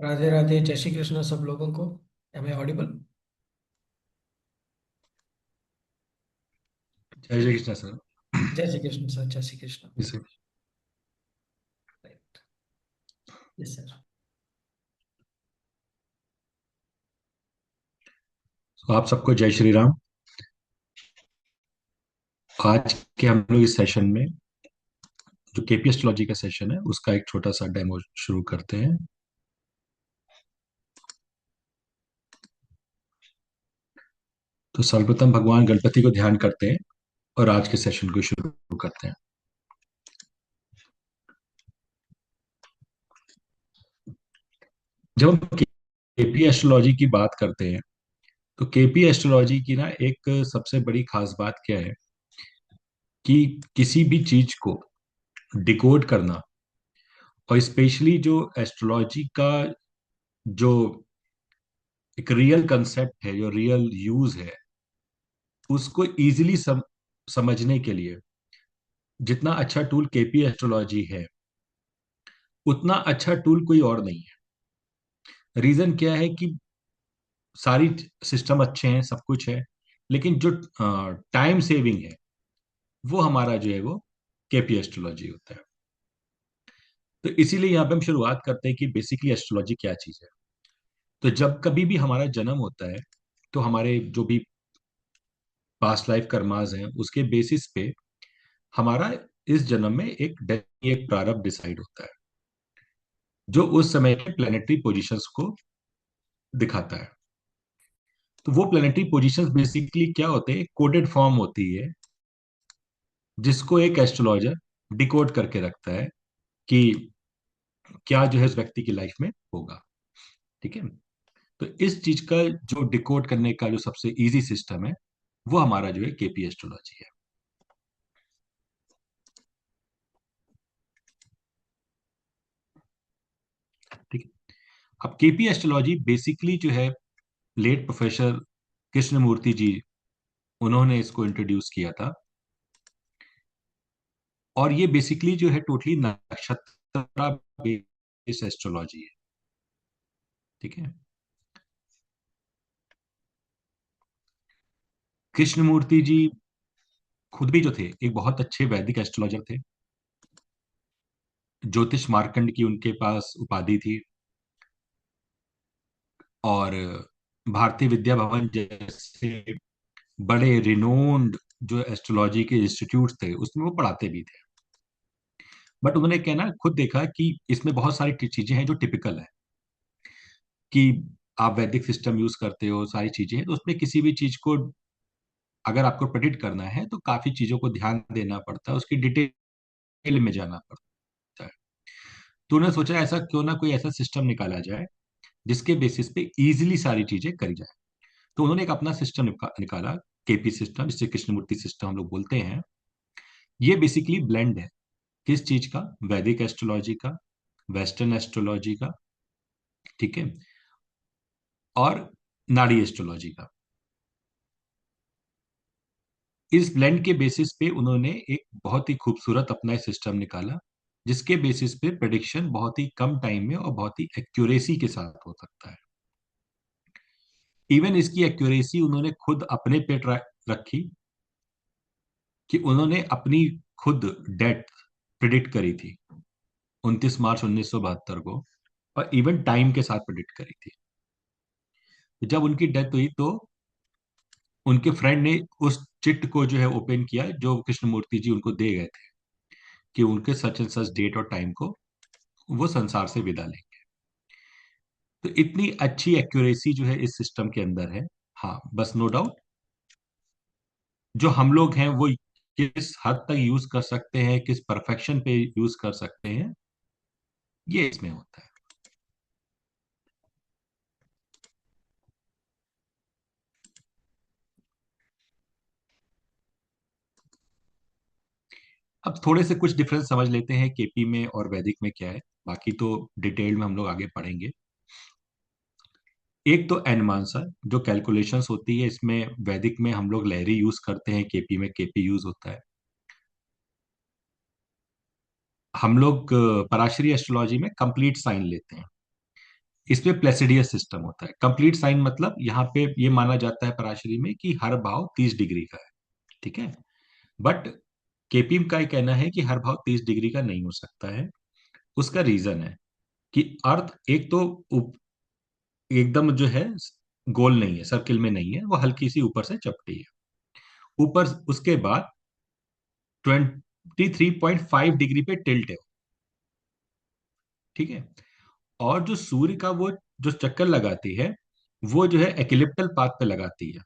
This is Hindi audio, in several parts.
राधे राधे, जय श्री कृष्ण सब लोगों को। Am I audible? जय श्री कृष्ण सर। जय श्री कृष्ण सर, जय श्री कृष्ण। जी सर। राइट। Yes sir. तो आप सबको जय श्री राम। आज के हम लोग इस सेशन में जो केपी एस्ट्रोलॉजी का सेशन है उसका एक छोटा सा डेमो शुरू करते हैं। तो सर्वप्रथम भगवान गणपति को ध्यान करते हैं और आज के सेशन को शुरू करते हैं। जब हम केपी एस्ट्रोलॉजी की बात करते हैं तो केपी एस्ट्रोलॉजी की ना एक सबसे बड़ी खास बात क्या है कि किसी भी चीज को डिकोड करना, और स्पेशली जो एस्ट्रोलॉजी का जो एक रियल कंसेप्ट है, जो रियल यूज है, उसको इजीली समझने के लिए जितना अच्छा टूल केपी एस्ट्रोलॉजी है उतना अच्छा टूल कोई और नहीं है। रीजन क्या है कि सारी सिस्टम अच्छे हैं, सब कुछ है, लेकिन जो टाइम सेविंग है वो हमारा जो है वो केपी एस्ट्रोलॉजी होता है। तो इसीलिए यहाँ पे हम शुरुआत करते हैं कि बेसिकली एस्ट्रोलॉजी क्या चीज है। तो जब कभी भी हमारा जन्म होता है तो हमारे जो भी पास्ट लाइफ कर्माज हैं उसके बेसिस पे हमारा इस जन्म में एक प्रारब्ध डिसाइड होता है जो उस समय के प्लेनेटरी पोजीशंस को दिखाता है। तो वो प्लेनेटरी पोजीशंस बेसिकली क्या होते हैं, कोडेड फॉर्म होती है जिसको एक एस्ट्रोलॉजर डिकोड करके रखता है कि क्या जो है उस व्यक्ति की लाइफ में होगा। ठीक है। तो इस चीज का जो डिकोड करने का जो सबसे इजी सिस्टम है वो हमारा जो है केपी एस्ट्रोलॉजी है। ठीक है। अब केपी एस्ट्रोलॉजी बेसिकली जो है लेट प्रोफेसर कृष्णमूर्ति जी, उन्होंने इसको इंट्रोड्यूस किया था। और ये बेसिकली जो है टोटली नक्षत्र बेस्ड एस्ट्रोलॉजी है। ठीक है। कृष्णमूर्ति जी खुद भी जो थे एक बहुत अच्छे वैदिक एस्ट्रोलॉजर थे। ज्योतिष मार्कंड की उनके पास उपाधि थी। और भारतीय विद्या भवन जैसे बड़े रिनोन्ड जो एस्ट्रोलॉजी के इंस्टीट्यूट थे उसमें वो पढ़ाते भी थे। बट उन्होंने क्या ना खुद देखा कि इसमें बहुत सारी चीजें हैं जो टिपिकल है, कि आप वैदिक सिस्टम यूज करते हो, सारी चीजें हैं, तो उसमें किसी भी चीज को अगर आपको प्रेडिक्ट करना है तो काफी चीजों को ध्यान देना पड़ता है, उसकी डिटेल में जाना पड़ता है। तो उन्होंने सोचा ऐसा क्यों ना कोई ऐसा सिस्टम निकाला जाए जिसके बेसिस पे इजीली सारी चीजें करी जाए। तो उन्होंने एक अपना सिस्टम निकाला, केपी सिस्टम, जिसे कृष्णमूर्ति सिस्टम हम लोग बोलते हैं। ये बेसिकली ब्लेंड है किस चीज का, वैदिक एस्ट्रोलॉजी का, वेस्टर्न एस्ट्रोलॉजी का, ठीक है, और नाड़ी एस्ट्रोलॉजी का। इस ब्लेंड के बेसिस पे उन्होंने एक बहुत ही खूबसूरत अपना सिस्टम निकाला जिसके बेसिस पे प्रेडिक्शन बहुत ही कम टाइम में और बहुत ही एक्यूरेसी के साथ हो सकता है। इवन इसकी एक्यूरेसी उन्होंने खुद अपने पे रखी कि उन्होंने अपनी खुद डेथ प्रिडिक्ट करी थी 29 मार्च 1972 को, और इवन टाइम के साथ प्रिडिक्ट करी थी। जब उनकी डेथ हुई तो उनके फ्रेंड ने उस चिट को जो है ओपन किया जो कृष्णमूर्ति जी उनको दे गए थे कि उनके सच एंड सच डेट और टाइम को वो संसार से विदा लेंगे। तो इतनी अच्छी एक्यूरेसी जो है इस सिस्टम के अंदर है। हाँ, बस नो डाउट जो हम लोग हैं वो किस हद तक यूज कर सकते हैं, किस परफेक्शन पे यूज कर सकते हैं, ये इसमें होता है। अब थोड़े से कुछ डिफरेंस समझ लेते हैं केपी में और वैदिक में क्या है। बाकी तो डिटेल में हम लोग आगे पढ़ेंगे। एक तो एनमांसर जो कैलकुलेशंस होती है, इसमें वैदिक में हम लोग लहरी यूज करते हैं, केपी में केपी यूज होता है। हम लोग पराशरी एस्ट्रोलॉजी में कंप्लीट साइन लेते हैं। इसमें प्लेसिडियस सिस्टम होता है। कंप्लीट साइन मतलब यहाँ पे ये माना जाता है पराशरी में कि हर भाव 30 डिग्री का है। ठीक है। बट केपी का ये कहना है कि हर भाव 30 डिग्री का नहीं हो सकता है। उसका रीजन है कि अर्थ एक तो एकदम जो है गोल नहीं है, सर्किल में नहीं है, वो हल्की सी ऊपर से चपटी है। ऊपर उसके बाद 23.5 डिग्री पे टिल्ट है। ठीक है। और जो सूर्य का वो जो चक्कर लगाती है, वो जो है एक्लिप्टल पाथ पे लगाती है।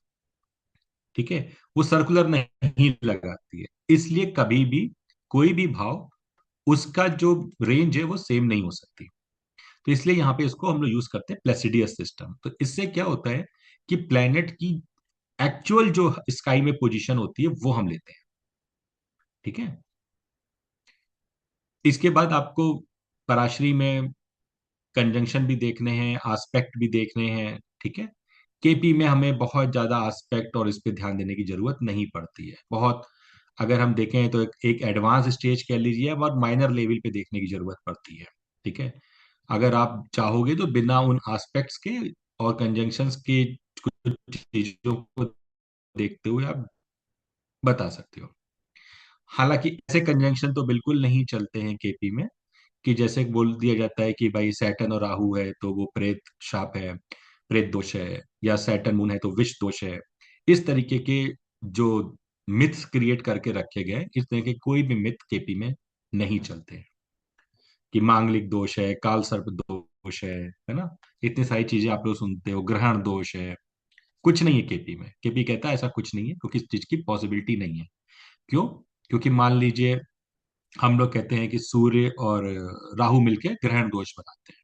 ठीक है। वो सर्कुलर नहीं लगाती है। इसलिए कभी भी कोई भी भाव, उसका जो रेंज है वो सेम नहीं हो सकती। तो इसलिए यहां पे इसको हम लोग यूज करते हैं प्लेसिडियस सिस्टम। तो इससे क्या होता है कि प्लेनेट की एक्चुअल जो स्काई में पोजीशन होती है वो हम लेते हैं। ठीक है। इसके बाद आपको पराशरी में कंजंक्शन भी देखने हैं, आस्पेक्ट भी देखने हैं। ठीक है। केपी में हमें बहुत ज्यादा आस्पेक्ट और इस पे ध्यान देने की जरूरत नहीं पड़ती है बहुत। अगर हम देखें तो एक एडवांस स्टेज कह लीजिए, और माइनर लेवल पे देखने की जरूरत पड़ती है। ठीक है। अगर आप चाहोगे तो बिना उन एस्पेक्ट्स के और कंजंक्शंस के कुछ चीजों को देखते हुए आप बता सकते हो। हालांकि ऐसे कंजंक्शन तो बिल्कुल नहीं चलते हैं केपी में, कि जैसे बोल दिया जाता है कि भाई सैटर्न और राहु है तो वो प्रेत शाप है, प्रेत दोष है, या सैटर्न मून है तो विष दोष है। इस तरीके के जो मिथ्स क्रिएट करके रखे गए, इस तरह के कोई भी मिथ केपी में नहीं चलते हैं। कि मांगलिक दोष है, काल सर्प दोष है ना। इतनी सारी चीजें आप लोग सुनते हो, ग्रहण दोष है। कुछ नहीं है केपी में। केपी कहता है ऐसा कुछ नहीं है, क्योंकि इस चीज की पॉसिबिलिटी नहीं है। क्यों? क्योंकि मान लीजिए हम लोग कहते हैं कि सूर्य और राहु मिलके ग्रहण दोष बनाते हैं।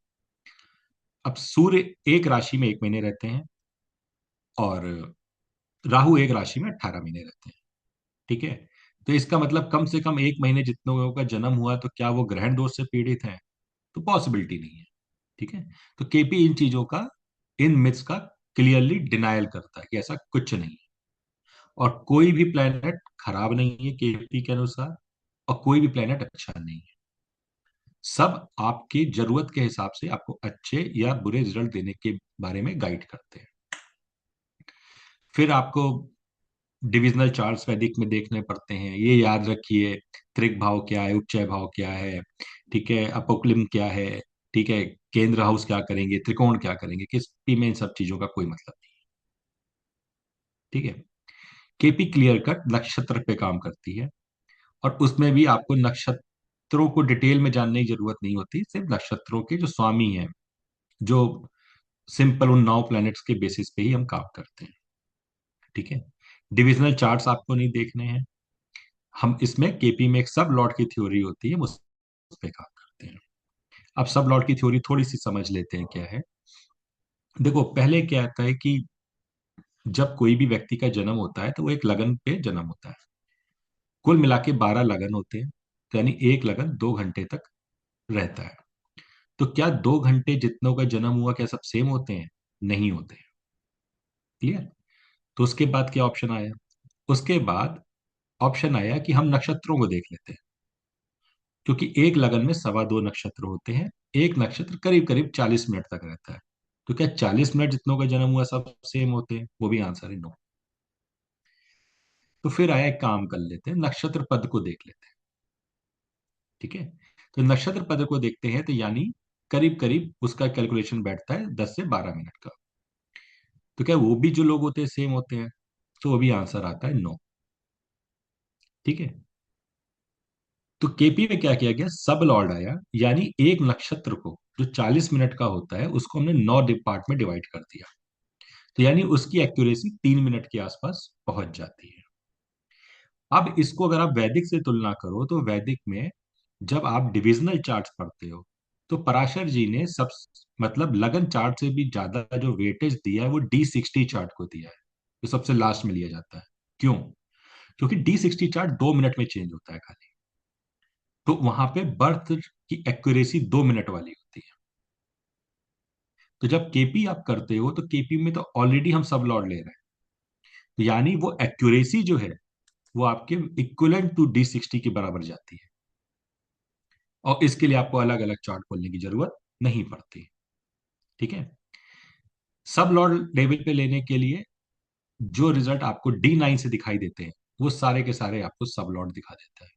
अब सूर्य एक राशि में 1 महीने रहते हैं, और राहु एक राशि में 18 महीने रहते हैं। ठीक है। तो इसका मतलब कम से कम 1 महीने जितने लोगों का जन्म हुआ, तो क्या वो ग्रहण दोष से पीड़ित हैं? तो पॉसिबिलिटी नहीं है। ठीक है। तो केपी इन चीजों का, इन मिथ्स का क्लियरली डिनायल करता है कि ऐसा कुछ नहीं है। और कोई भी प्लेनेट खराब नहीं है केपी के अनुसार, और कोई भी प्लेनेट अच्छा नहीं है। सब आपकी जरूरत के हिसाब से आपको अच्छे या बुरे रिजल्ट देने के बारे में गाइड करते हैं। फिर आपको डिविजनल चार्ट्स वैदिक में देखने पड़ते हैं, ये याद रखिए। त्रिक भाव क्या है, उच्चय भाव क्या है, ठीक है, अपोक्लिम क्या है, ठीक है, केंद्र हाउस क्या करेंगे, त्रिकोण क्या करेंगे, किस में इन सब चीजों का कोई मतलब नहीं। ठीक है। केपी क्लियर कट नक्षत्र पे काम करती है, और उसमें भी आपको नक्षत्रों को डिटेल में जानने की जरूरत नहीं होती। सिर्फ नक्षत्रों के जो स्वामी हैं, जो सिंपल उन 9 प्लैनेट्स के बेसिस पे ही हम काम करते हैं। ठीक है। डिविजनल चार्ट्स आपको नहीं देखने हैं। हम इसमें केपी में एक सब लॉर्ड की थ्योरी होती है, उस पे काम करते हैं। अब सब लॉर्ड की थ्योरी थोड़ी सी समझ लेते हैं क्या है। देखो, पहले क्या आता है कि जब कोई भी व्यक्ति का जन्म होता है तो वो एक लगन पे जन्म होता है। कुल मिला के 12 लगन होते हैं, तो यानी एक लगन 2 घंटे तक रहता है। तो क्या 2 घंटे जितनों का जन्म हुआ क्या सब सेम होते हैं? नहीं होते। क्लियर? तो उसके बाद क्या ऑप्शन आया? उसके बाद ऑप्शन आया कि हम नक्षत्रों को देख लेते हैं। क्योंकि एक लगन में 2.25 नक्षत्र होते हैं। एक नक्षत्र करीब करीब 40 मिनट तक रहता है। तो क्या 40 मिनट जितनों का जन्म हुआ सब सेम होते हैं? वो भी आंसर है नो। तो फिर आया, एक काम कर लेते हैं, नक्षत्र पद को देख लेते हैं। ठीक है। तो नक्षत्र पद को देखते हैं, तो यानी करीब करीब उसका कैलकुलेशन बैठता है 10 से 12 मिनट का। तो क्या वो भी जो लोग होते हैं सेम होते हैं? तो वो भी आंसर आता है नो। ठीक है। तो केपी में क्या किया गया, सब लॉर्ड आया, यानी एक नक्षत्र को जो 40 मिनट का होता है उसको हमने 9 पार्ट में डिवाइड कर दिया। तो यानी उसकी एक्यूरेसी 3 मिनट के आसपास पहुंच जाती है। अब इसको अगर आप वैदिक से तुलना करो, तो वैदिक में जब आप डिविजनल चार्ट पढ़ते हो, तो पराशर जी ने सब, मतलब लगन चार्ट से भी ज्यादा जो वेटेज दिया है वो D60 चार्ट को दिया है, जो सबसे लास्ट में लिया जाता है। क्यों? क्योंकि D60 चार्ट 2 मिनट में चेंज होता है खाली। तो वहां पे बर्थ की एक्यूरेसी 2 मिनट वाली होती है। तो जब केपी आप करते हो, तो केपी में तो ऑलरेडी हम सब लॉर्ड ले रहे हैं। तो यानी वो एक्यूरेसी जो है, वो आपके इक्वलेंट टू D60 के बराबर जाती है। और इसके लिए आपको अलग अलग चार्ट खोलने की जरूरत नहीं पड़ती। ठीक है। सब लॉर्ड लेवल पे लेने के लिए जो रिजल्ट आपको D9 से दिखाई देते हैं वो सारे के सारे आपको सब लॉर्ड दिखा देता है।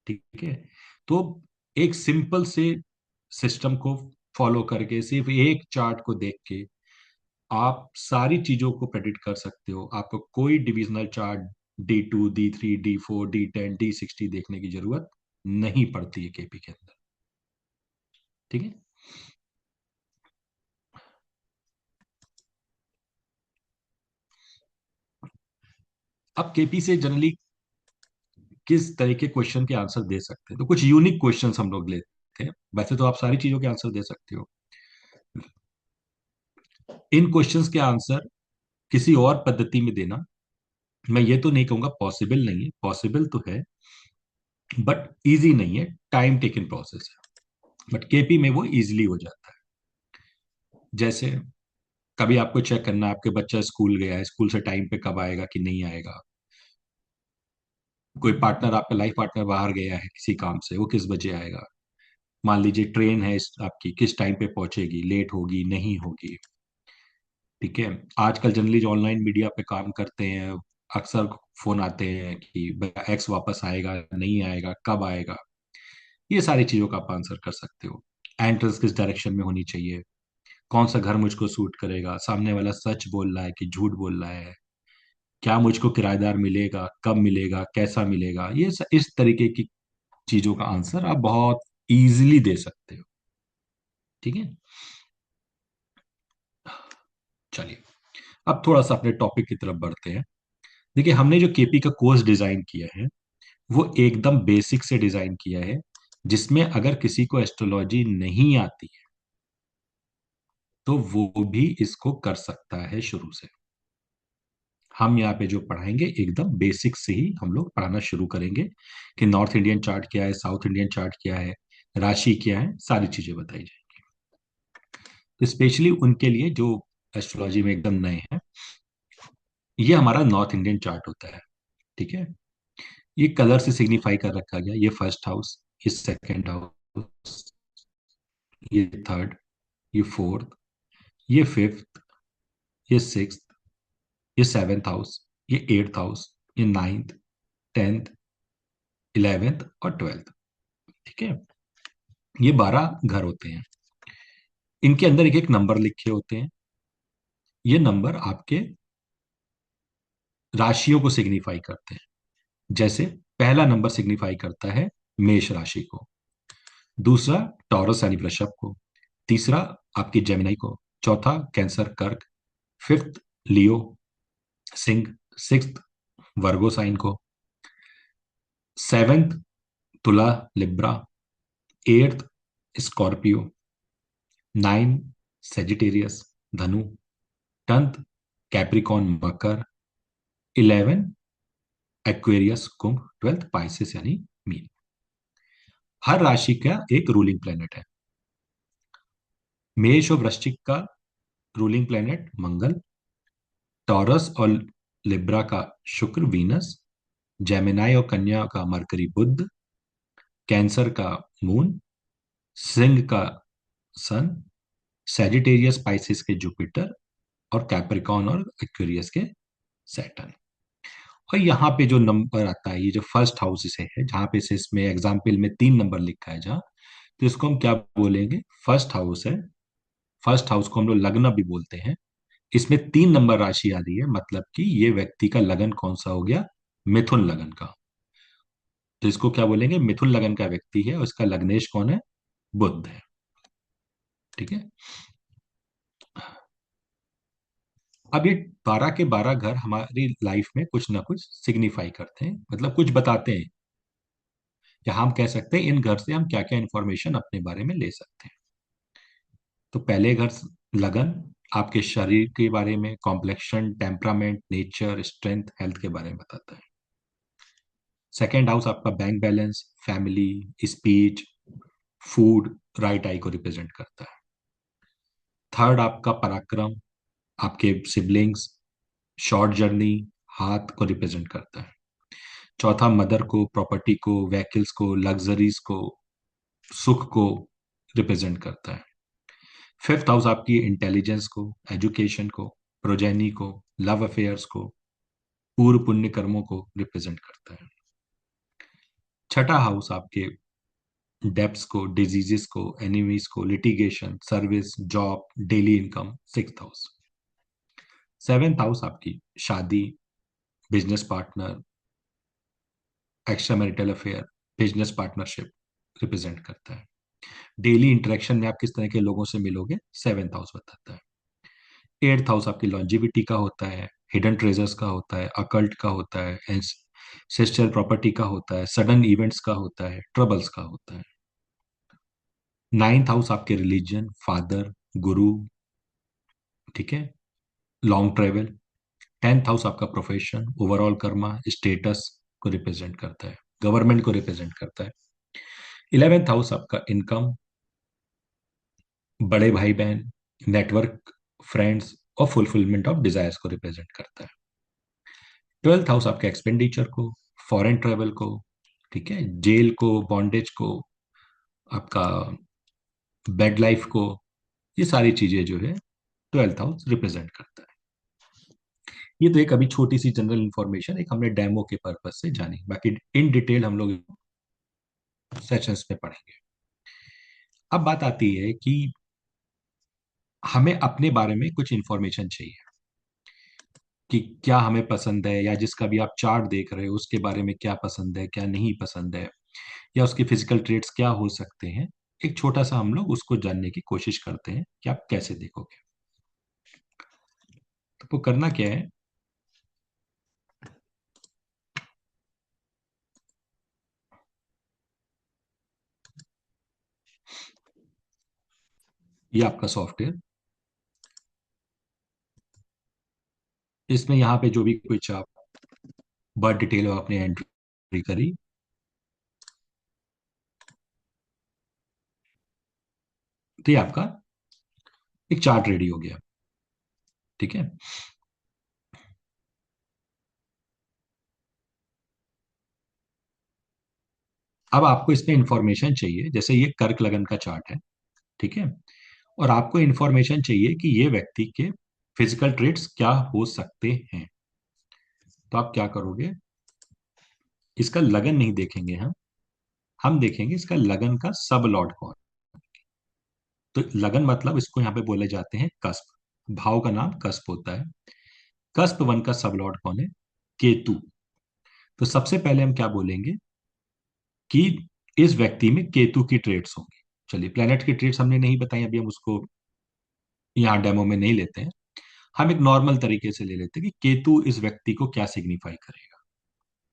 ठीक है। तो एक सिंपल से सिस्टम को फॉलो करके सिर्फ एक चार्ट को देख के आप सारी चीजों को प्रेडिक्ट कर सकते हो। आपको कोई divisional chart D2 D3 D4 D10 D60 देखने की जरूरत नहीं पड़ती है केपी के अंदर। ठीक है। अब केपी से जनरली किस तरह के क्वेश्चन के आंसर दे सकते हैं, तो कुछ यूनिक क्वेश्चन हम लोग लेते हैं। वैसे तो आप सारी चीजों के आंसर दे सकते हो। इन क्वेश्चंस के आंसर किसी और पद्धति में देना, मैं ये तो नहीं कहूंगा पॉसिबल नहीं है, पॉसिबल तो है, बट इजी नहीं है, टाइम टेकन प्रोसेस है। बट केपी में वो इजीली हो जाता है। जैसे कभी आपको चेक करना है आपके बच्चा स्कूल गया है, स्कूल से टाइम पे कब आएगा कि नहीं आएगा। कोई पार्टनर, आपका लाइफ पार्टनर बाहर गया है किसी काम से, वो किस बजे आएगा। मान लीजिए ट्रेन है आपकी, किस टाइम पे पहुंचेगी, लेट होगी नहीं होगी। ठीक है। आजकल जनरली जो ऑनलाइन मीडिया पे काम करते हैं, अक्सर फोन आते हैं कि एक्स वापस आएगा नहीं आएगा, कब आएगा। ये सारी चीजों का आप आंसर कर सकते हो। एंट्रेंस किस डायरेक्शन में होनी चाहिए, कौन सा घर मुझको सूट करेगा, सामने वाला सच बोल रहा है कि झूठ बोल रहा है, क्या मुझको किराएदार मिलेगा, कब मिलेगा, कैसा मिलेगा। इस तरीके की चीजों का आंसर आप बहुत इजीली दे सकते हो। ठीक है। चलिए, अब थोड़ा सा अपने टॉपिक की तरफ बढ़ते हैं। देखिए, हमने जो केपी का कोर्स डिजाइन किया है वो एकदम बेसिक से डिजाइन किया है, जिसमें अगर किसी को एस्ट्रोलॉजी नहीं आती है तो वो भी इसको कर सकता है शुरू से। हम यहाँ पे जो पढ़ाएंगे एकदम बेसिक से ही हम लोग पढ़ाना शुरू करेंगे कि नॉर्थ इंडियन चार्ट क्या है, साउथ इंडियन चार्ट क्या है, राशि क्या है, सारी चीजें बताई जाएंगी। तो स्पेशली उनके लिए जो एस्ट्रोलॉजी में एकदम नए हैं, ये हमारा नॉर्थ इंडियन चार्ट होता है। ठीक है। ये कलर से सिग्निफाई कर रखा गया, ये फर्स्ट हाउस, ये सेकंड हाउस, ये थर्ड, ये फोर्थ, ये फिफ्थ, ये सिक्स्थ, ये सेवेंथ हाउस, ये एट्थ हाउस, ये नाइन्थ, टेंथ, इलेवेंथ और ट्वेल्थ। ठीक है। ये 12 घर होते हैं। इनके अंदर एक एक नंबर लिखे होते हैं। ये नंबर आपके राशियों को सिग्निफाई करते हैं। जैसे पहला नंबर सिग्निफाई करता है मेष राशि को, दूसरा टॉरस यानी वृषभ को, तीसरा आपकी जेमिनाई को, चौथा कैंसर कर्क, फिफ्थ लियो सिंह, सिक्स्थ वर्गो साइन को, सेवेंथ तुला Libra, eighth Scorpio, nine Sagittarius धनु, टेंथ कैप्रिकॉन मकर, इलेवन एक्वेरियस कुंभ, ट्वेल्थ पाइसेस यानी मीन। हर राशि का एक रूलिंग प्लेनेट है। मेष और वृश्चिक का रूलिंग प्लेनेट मंगल, टॉरस और लिब्रा का शुक्र वीनस, जेमिनाई और कन्या का मरकरी बुध, कैंसर का मून, सिंह का सन, सेजिटेरियस पाइसिस के जुपिटर और कैप्रिकॉन और एक्वेरियस के सैटर्न। और यहाँ पे जो नंबर आता है, ये जो फर्स्ट हाउस से है, जहां पे से इसमें एग्जाम्पल में 3 नंबर लिखा है जहां, तो इसको हम क्या बोलेंगे, फर्स्ट हाउस है। फर्स्ट हाउस को हम लोग लग्न भी बोलते हैं। इसमें 3 नंबर राशि आ रही है, मतलब कि ये व्यक्ति का लगन कौन सा हो गया, मिथुन लगन का। तो इसको क्या बोलेंगे, मिथुन लगन का व्यक्ति है और इसका लग्नेश कौन है, बुध है। ठीक है। अब ये 12 के 12 घर हमारी लाइफ में कुछ ना कुछ सिग्निफाई करते हैं, मतलब कुछ बताते हैं, या हम कह सकते हैं इन घर से हम क्या क्या इंफॉर्मेशन अपने बारे में ले सकते हैं। तो पहले घर लगन आपके शरीर के बारे में, complexion, temperament, nature, strength, health के बारे में बताता है। सेकेंड हाउस आपका bank balance, family, speech, food, right I को रिप्रेजेंट करता है। थर्ड आपका पराक्रम, आपके सिबलिंग्स, शॉर्ट जर्नी, हाथ को रिप्रेजेंट करता है। चौथा मदर को, प्रॉपर्टी को, व्हीकल्स को, लग्जरीज को, सुख को रिप्रेजेंट करता है। फिफ्थ हाउस आपकी इंटेलिजेंस को, एजुकेशन को, प्रोजेनी को, लव अफेयर्स को, पूर्व पुण्य कर्मों को रिप्रेजेंट करता है। छठा हाउस आपके डेब्ट्स को, डिजीजेस को, एनिमीज को, litigation, service, job, daily income, sixth house. Seventh house आपकी शादी, business partner, extra marital affair, business partnership represent करता है। डेली इंटरेक्शन में आप किस तरह के लोगों से मिलोगे, सेवेंथ हाउस बताता है। एट्थ हाउस आपकी लॉन्जिविटी का होता है, हिडन ट्रेजर्स का होता है, अकल्ट का होता है, एंसेस्ट्रियल प्रॉपर्टी का होता है, सडन इवेंट्स का होता है, ट्रबल्स का होता है। नाइन्थ हाउस आपके रिलीजन, फादर, गुरु, ठीक है, लॉन्ग ट्रेवल। टेंथ हाउस आपका प्रोफेशन, ओवरऑल कर्मा, स्टेटस को रिप्रेजेंट करता है, गवर्नमेंट को रिप्रेजेंट करता है। इलेवेंथ हाउस आपका इनकम, बड़े भाई बहन, नेटवर्क, फ्रेंड्स और फुलफिलमेंट ऑफ डिजायर्स को रिप्रेजेंट करता है। ट्वेल्थ हाउस आपके एक्सपेंडिचर को, फॉरेन ट्रेवल को, ठीक है, जेल को, बॉन्डेज को, आपका बेड लाइफ को, ये सारी चीजें जो है ट्वेल्थ हाउस रिप्रेजेंट करता है। ये तो एक अभी छोटी सी जनरल इंफॉर्मेशन, एक हमने डेमो के पर्पज से जानी, बाकी इन डिटेल हम लोग सेशंस में पढ़ेंगे। अब बात आती है कि हमें अपने बारे में कुछ इंफॉर्मेशन चाहिए कि क्या हमें पसंद है, या जिसका भी आप चार्ट देख रहे हो उसके बारे में क्या पसंद है, क्या नहीं पसंद है, या उसके फिजिकल ट्रेट्स क्या हो सकते हैं। एक छोटा सा हम लोग उसको जानने की कोशिश करते हैं कि आप कैसे देखोगे। तो वो करना क्या है, ये आपका सॉफ्टवेयर, इसमें यहाँ पे जो भी कुछ आप बर्थ डिटेल आपने एंट्री करी, तो ये आपका एक चार्ट रेडी हो गया, ठीक है। अब आपको इसमें इंफॉर्मेशन चाहिए, जैसे ये कर्क लगन का चार्ट है, ठीक है, और आपको इंफॉर्मेशन चाहिए कि ये व्यक्ति के फिजिकल ट्रेट्स क्या हो सकते हैं। तो आप क्या करोगे, इसका लगन नहीं देखेंगे हम देखेंगे इसका लगन का सब लॉर्ड कौन। तो लगन मतलब इसको यहाँ पे बोले जाते हैं कस्प, भाव का नाम कस्प होता है। कस्प वन का सब लॉर्ड कौन है, केतु। तो सबसे पहले हम क्या बोलेंगे कि इस व्यक्ति में केतु की ट्रेड्स होंगी। चलिए, प्लेनेट की ट्रेड्स हमने नहीं बताई, अभी हम उसको यहाँ डेमो में नहीं लेते हैं। हम एक नॉर्मल तरीके से ले लेते हैं कि केतु इस व्यक्ति को क्या सिग्निफाई करेगा,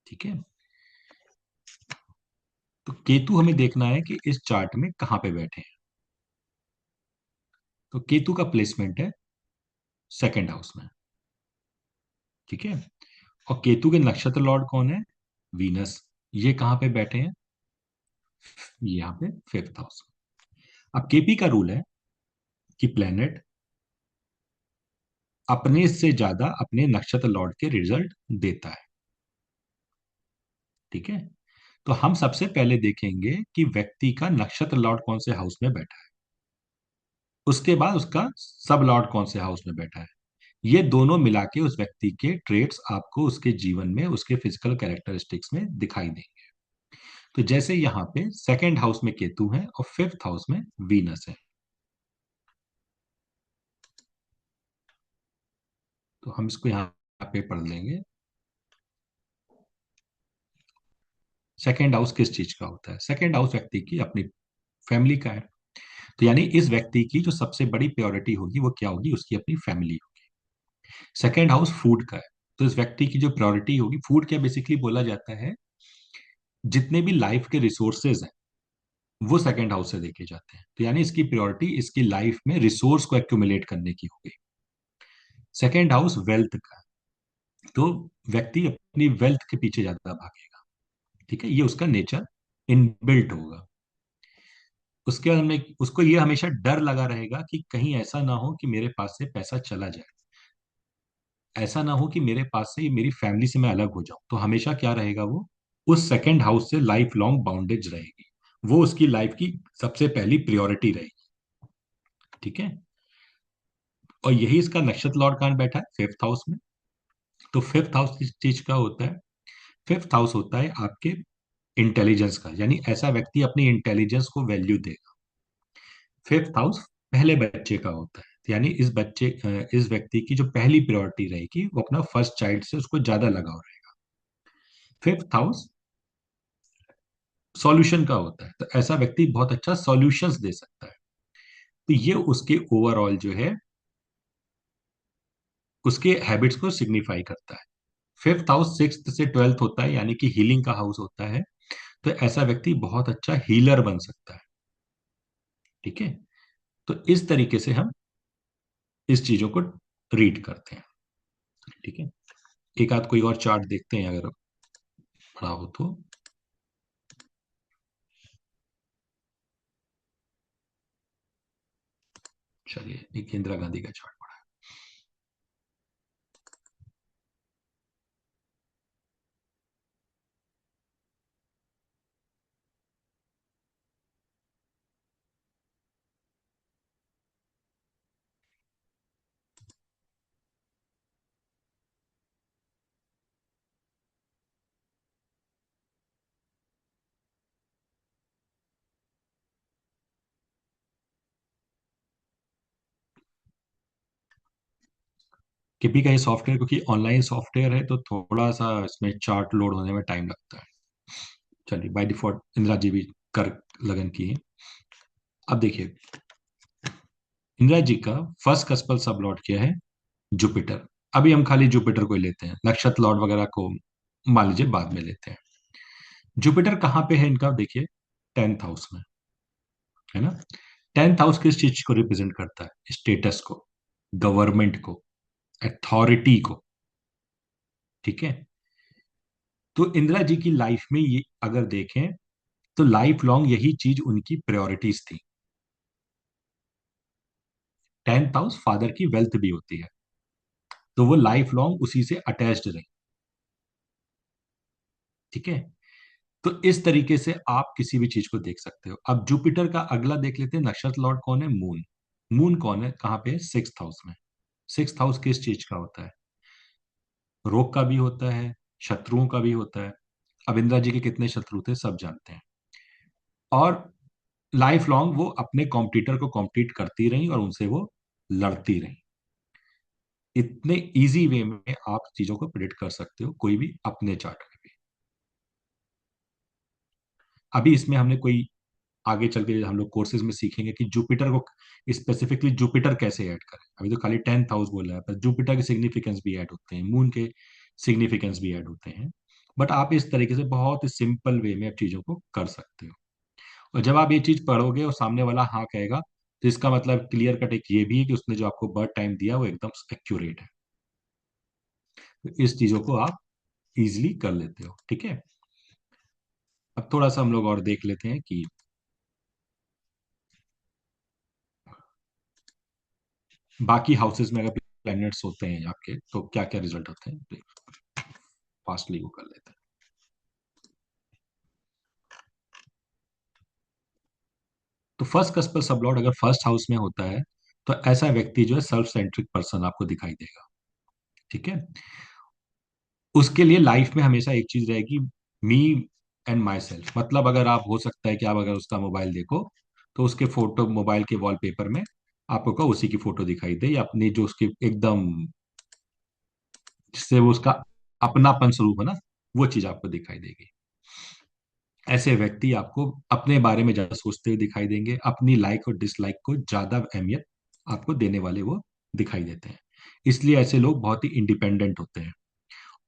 ठीक है। तो केतु हमें देखना है कि इस चार्ट में कहाँ पे बैठे हैं। तो केतु का प्लेसमेंट है सेकेंड हाउस में, ठीक है। और केतु के नक्षत्र लॉर्ड कौन है, वीनस। ये कहाँ पे बैठे हैं, ये यहाँ पे फिफ्थ हाउस। अब केपी का रूल है कि प्लेनेट अपने से ज्यादा अपने नक्षत्र लॉर्ड के रिजल्ट देता है, ठीक है। तो हम सबसे पहले देखेंगे कि व्यक्ति का नक्षत्र लॉर्ड कौन से हाउस में बैठा है, उसके बाद उसका सब लॉर्ड कौन से हाउस में बैठा है। ये दोनों मिला के उस व्यक्ति के ट्रेड्स आपको उसके जीवन में, उसके फिजिकल कैरेक्टरिस्टिक्स में दिखाई देंगे। तो जैसे यहाँ पे सेकेंड हाउस में केतु है और फिफ्थ हाउस में वीनस है, तो हम इसको यहाँ पे पढ़ लेंगे। सेकेंड हाउस किस चीज का होता है, सेकेंड हाउस व्यक्ति की अपनी फैमिली का है। तो यानी इस व्यक्ति की जो सबसे बड़ी प्योरिटी होगी वो क्या होगी, उसकी अपनी फैमिली होगी। सेकेंड हाउस फूड का है, तो इस व्यक्ति की जो प्रायोरिटी होगी, फूड क्या बेसिकली बोला जाता है, जितने भी लाइफ के रिसोर्सेज हैं वो सेकेंड हाउस से देखे जाते हैं। तो यानी इसकी प्रायोरिटी इसकी लाइफ में रिसोर्स को एक्यूमुलेट करने की होगी। सेकेंड हाउस वेल्थ का, तो व्यक्ति अपनी वेल्थ के पीछे ज्यादा भागेगा, ठीक है, ये उसका नेचर इनबिल्ट होगा। उसके बाद हमने उसको ये हमेशा डर लगा रहेगा कि कहीं ऐसा ना हो कि मेरे पास से पैसा चला जाए, ऐसा ना हो कि मेरे पास से मेरी फैमिली से मैं अलग हो जाऊं। तो हमेशा क्या रहेगा, वो उस सेकंड हाउस से लाइफ लॉन्ग बाउंडेज रहेगी, वो उसकी लाइफ की सबसे पहली प्रायोरिटी रहेगी। ठीक है। और यही इसका नक्षत्र लॉर्ड कहाँ बैठा है? फिफ्थ हाउस में। तो फिफ्थ हाउस किस चीज का होता है? फिफ्थ हाउस होता है आपके इंटेलिजेंस का, यानी ऐसा व्यक्ति अपनी इंटेलिजेंस को वैल्यू देगा। फिफ्थ हाउस पहले बच्चे का होता है, यानी इस व्यक्ति की जो पहली प्रायोरिटी रहेगी वो अपना फर्स्ट चाइल्ड से उसको ज्यादा लगाव रहेगा। फिफ्थ हाउस सॉल्यूशन का होता है, तो ऐसा व्यक्ति बहुत अच्छा सॉल्यूशंस दे सकता है। तो ये उसके ओवरऑल जो है उसके हैबिट्स को सिग्निफाई करता है। फिफ्थ हाउस सिक्स्थ से ट्वेल्थ होता है, यानी कि हीलिंग का हाउस होता है। तो ऐसा व्यक्ति बहुत अच्छा हीलर बन सकता है। ठीक है। तो इस तरीके से हम इस चीजों को रीड करते हैं। ठीक है। एक आध कोई और चार्ट देखते हैं अगर पड़ा हो तो। चलिए एक इंदिरा गांधी का चार्ट पड़ा है। केपी का ये सॉफ्टवेयर क्योंकि ऑनलाइन सॉफ्टवेयर है तो थोड़ा सा इसमें चार्ट लोड होने में टाइम लगता है। चलिए बाय डिफॉल्ट इंदिरा जी भी कर लगन की है। अब देखिए, इंदिरा जी का फर्स्ट कस्पल सब लॉर्ड क्या है? जुपिटर। अभी हम खाली जुपिटर को ही लेते हैं, नक्षत्र लॉर्ड वगैरह को मान लीजिए बाद में लेते हैं। जुपिटर कहाँ पे है इनका? देखिए टेंथ हाउस में, है ना। टेंथ हाउस किस चीज को रिप्रेजेंट करता है? स्टेटस को, गवर्नमेंट को, अथॉरिटी को। ठीक है। तो इंदिरा जी की लाइफ में ये अगर देखें तो लाइफ लॉन्ग यही चीज उनकी प्रायोरिटीज थी। टेंथ हाउस फादर की वेल्थ भी होती है, तो वो लाइफ लॉन्ग उसी से अटैच्ड रही। ठीक है। तो इस तरीके से आप किसी भी चीज को देख सकते हो। अब जुपिटर का अगला देख लेते हैं, नक्षत्र लॉर्ड कौन है? मून। मून कौन है, कहाँ पे है? सिक्स्थ हाउस में। सिक्स्थ हाउस किस चीज का होता है? रोग का भी होता है, शत्रुओं का भी होता है। अब इंदिरा जी के कितने शत्रु थे सब जानते हैं। और लाइफ लॉन्ग वो अपने कॉम्पिटिटर को कॉम्पीट करती रही और उनसे वो लड़ती रही। इतने इजी वे में आप चीजों को प्रिडिक्ट कर सकते हो कोई भी अपने चार्ट में भी। अभी इसमें हमने कोई आगे चल के हम लोग कोर्सेज में सीखेंगे कि जुपिटर को स्पेसिफिकली जुपिटर कैसे ऐड करें। अभी तो खाली टेंथ हाउस बोल रहा है, पर जुपिटर के सिग्निफिकेंस भी ऐड होते हैं, मून के सिग्निफिकेंस भी ऐड होते हैं। बट आप इस तरीके से बहुत ही सिंपल वे में आप चीजों को कर सकते हो। और जब आप ये चीज पढ़ोगे और सामने वाला हाँ कहेगा, तो इसका मतलब क्लियर कट एक ये भी है कि उसने जो आपको बर्थ टाइम दिया वो एकदम एक्यूरेट है। तो इस चीजों को आप इजिली कर लेते हो। ठीक है। अब थोड़ा सा हम लोग और देख लेते हैं कि बाकी हाउसेस में अगर प्लैनेट्स होते हैं आपके तो क्या क्या रिजल्ट होते हैं, फास्टली वो कर लेते हैं। तो फर्स्ट कस्पर सबलॉर्ड अगर फर्स्ट हाउस में होता है तो ऐसा व्यक्ति जो है सेल्फ सेंट्रिक पर्सन आपको दिखाई देगा। ठीक है। उसके लिए लाइफ में हमेशा एक चीज रहेगी, मी एंड माई सेल्फ। मतलब अगर आप हो सकता है कि आप अगर उसका मोबाइल देखो तो उसके फोटो मोबाइल के वॉलपेपर में आपको का उसी की फोटो दिखाई दे, या अपनी जो उसकी एकदम जिससे वो उसका अपनापन स्वरूप है ना, वो चीज आपको दिखाई देगी। ऐसे व्यक्ति आपको अपने बारे में ज्यादा सोचते हुए दिखाई देंगे, अपनी लाइक और डिसलाइक को ज्यादा अहमियत आपको देने वाले वो दिखाई देते हैं। इसलिए ऐसे लोग बहुत ही इंडिपेंडेंट होते हैं।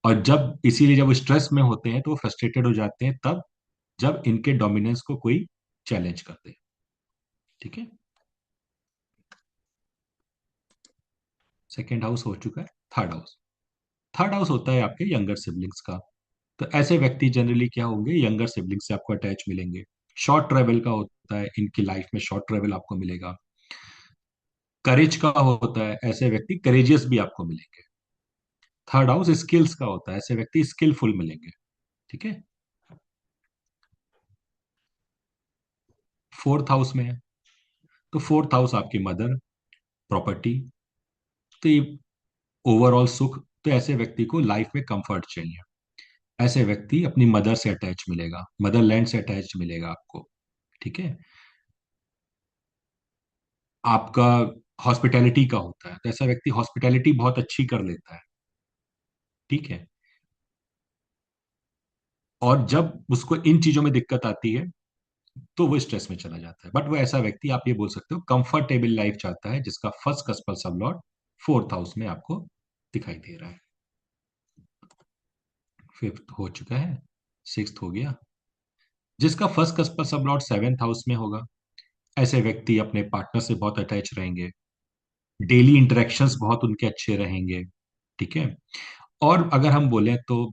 और जब इसीलिए जब वो स्ट्रेस में होते हैं तो वो फ्रस्ट्रेटेड हो जाते हैं तब जब इनके डोमिनेंस को कोई चैलेंज कर दे। ठीक है। सेकेंड हाउस हो चुका है। Third house. थर्ड हाउस होता है आपके यंगर सिबलिंग्स का। तो ऐसे व्यक्ति जनरली क्या होंगे? यंगर सिबलिंग से आपको अटैच मिलेंगे। शॉर्ट ट्रेवल का होता है इनकी लाइफ में, शॉर्ट ट्रेवल आपको मिलेगा। करेज का होता है, ऐसे व्यक्ति करेजियस भी आपको मिलेंगे। थर्ड हाउस स्किल्स का होता है, ऐसे व्यक्ति स्किलफुल मिलेंगे। ठीक है। फोर्थ हाउस में है तो फोर्थ हाउस आपकी मदर, प्रॉपर्टी, तो ये ओवरऑल सुख। तो ऐसे व्यक्ति को लाइफ में कंफर्ट चाहिए। ऐसे व्यक्ति अपनी मदर से अटैच मिलेगा, मदरलैंड से अटैच मिलेगा आपको। ठीक है। आपका हॉस्पिटैलिटी का होता है, तो ऐसा व्यक्ति हॉस्पिटैलिटी बहुत अच्छी कर लेता है। ठीक है। और जब उसको इन चीजों में दिक्कत आती है तो वो स्ट्रेस में चला जाता है। बट वो ऐसा व्यक्ति, आप ये बोल सकते हो, कंफर्टेबल लाइफ चाहता है, जिसका फर्स्ट कस्पल सब लॉर्ड फोर्थ हाउस में आपको दिखाई दे रहा है। फिफ्थ हो चुका है, सिक्स्थ हो गया। जिसका फर्स्ट कस्पल सब लॉर्ड सेवेंथ हाउस में होगा, ऐसे व्यक्ति अपने पार्टनर से बहुत अटैच रहेंगे। डेली इंटरेक्शंस बहुत उनके अच्छे रहेंगे। ठीक है। और अगर हम बोलें तो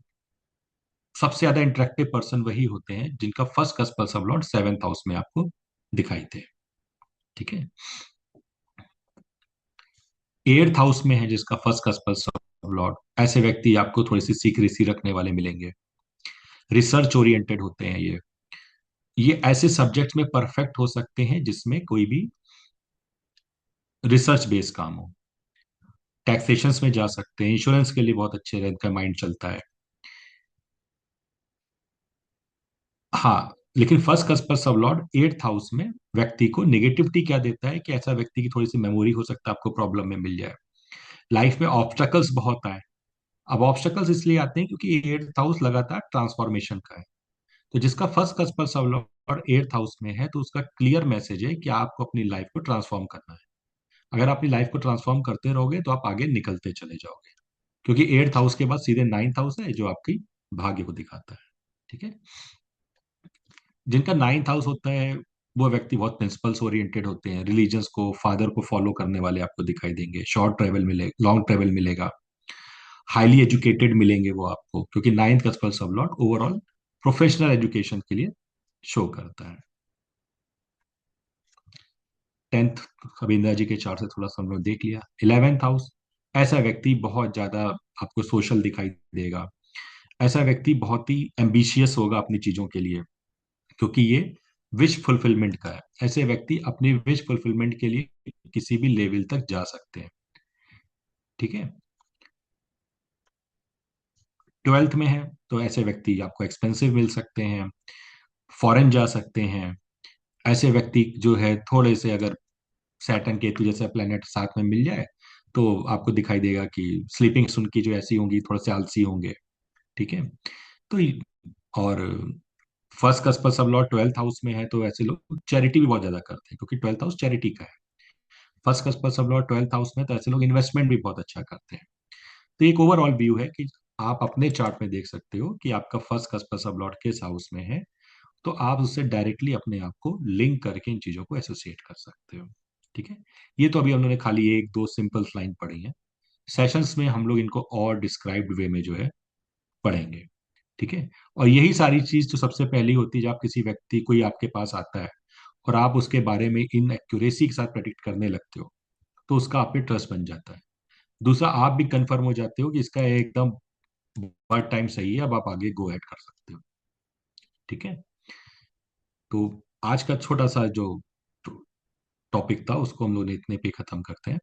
सबसे ज्यादा इंटरेक्टिव पर्सन वही होते हैं जिनका फर्स्ट कस्पल सब लॉर्ड सेवेंथ हाउस में आपको दिखाई दे। ठीक है। एट्थ हाउस में है जिसका फर्स्ट कस्पल सब लॉर्ड, ऐसे व्यक्ति आपको थोड़ी सी सीक्रेसी रखने वाले मिलेंगे। रिसर्च ओरिएंटेड होते हैं ये ऐसे सब्जेक्ट्स में परफेक्ट हो सकते हैं जिसमें कोई भी रिसर्च बेस्ड काम हो। टैक्सेशंस में जा सकते हैं, इंश्योरेंस के लिए बहुत अच्छे इनका माइंड चलता है। हाँ, लेकिन फर्स्ट कस्पर सब लॉर्ड एट्थ हाउस में व्यक्ति को नेगेटिविटी क्या देता है कि ऐसा व्यक्ति की थोड़ी सी मेमोरी हो सकता है आपको प्रॉब्लम में मिल जाए। लाइफ में ऑब्स्टकल्स बहुत आए। अब ऑब्स्टकल्स इसलिए आते हैं क्योंकि एट्थ हाउस लगातार ट्रांसफॉर्मेशन का है। तो जिसका फर्स्ट कस्पर सब लॉर्ड एट्थ हाउस में है तो उसका क्लियर मैसेज है कि आपको अपनी लाइफ को ट्रांसफॉर्म करना है। अगर आप अपनी लाइफ को ट्रांसफॉर्म करते रहोगे तो आप आगे निकलते चले जाओगे, क्योंकि एट्थ हाउस के बाद सीधे नाइन्थ हाउस है जो आपकी भाग्य को दिखाता है। ठीक है। जिनका नाइन्थ हाउस होता है वो व्यक्ति बहुत प्रिंसिपल्स ओरिएंटेड होते हैं, रिलीजन्स को, फादर को फॉलो करने वाले आपको दिखाई देंगे। शॉर्ट ट्रेवल मिले, लॉन्ग ट्रेवल मिलेगा। हाईली एजुकेटेड मिलेंगे वो आपको, क्योंकि नाइन्थ का स्पेल सब लॉर्ड ओवरऑल प्रोफेशनल एजुकेशन के लिए शो करता है। टेंथ रविंद्र जी के चार्ट से थोड़ा सा हम लोग देख लिया। इलेवेंथ हाउस, ऐसा व्यक्ति बहुत ज्यादा आपको सोशल दिखाई देगा। ऐसा व्यक्ति बहुत ही एम्बिशियस होगा अपनी चीजों के लिए, क्योंकि ये विश फुलफिलमेंट का है। ऐसे व्यक्ति अपनी विश फुलफिलमेंट के लिए किसी भी लेवल तक जा सकते हैं। ठीक है। ट्वेल्थ में है तो ऐसे व्यक्ति आपको एक्सपेंसिव मिल सकते हैं, फॉरेन जा सकते हैं। ऐसे व्यक्ति जो है थोड़े से, अगर सैटर्न केतु जैसे प्लेनेट साथ में मिल जाए तो आपको दिखाई देगा कि स्लीपिंग्स उनकी जो ऐसी होंगी, थोड़े से आलसी होंगे। ठीक है। तो और फर्स्ट का सब लॉर्ड ट्वेल्थ हाउस में है तो ऐसे लोग चैरिटी भी बहुत ज्यादा करते हैं, क्योंकि ट्वेल्थ हाउस चैरिटी का है। फर्स्ट का सब लॉर्ड ट्वेल्थ हाउस में तो ऐसे लोग इन्वेस्टमेंट भी बहुत अच्छा करते हैं। तो एक ओवरऑल व्यू है कि आप अपने चार्ट में देख सकते हो कि आपका फर्स्ट का सब लॉर्ड किस हाउस में है, तो आप उससे डायरेक्टली अपने आप को लिंक करके इन चीजों को एसोसिएट कर सकते हो। ठीक है। ये तो अभी हम लोगों ने खाली एक दो सिंपल लाइन पढ़ी है। सेशंस में हम लोग इनको और डिस्क्राइब्ड वे में जो है पढ़ेंगे। ठीक है। और यही सारी चीज तो सबसे पहली होती है जब आप किसी व्यक्ति, कोई आपके पास आता है और आप उसके बारे में इन एक्यूरेसी के साथ प्रेडिक्ट करने लगते हो, तो उसका आप पे ट्रस्ट बन जाता है। दूसरा, आप भी कंफर्म हो जाते हो कि इसका एकदम वर्ड टाइम सही है, अब आप आगे गो ऐड कर सकते हो। ठीक है। तो आज का छोटा सा जो टॉपिक था उसको हम लोग ने इतने पे खत्म करते हैं।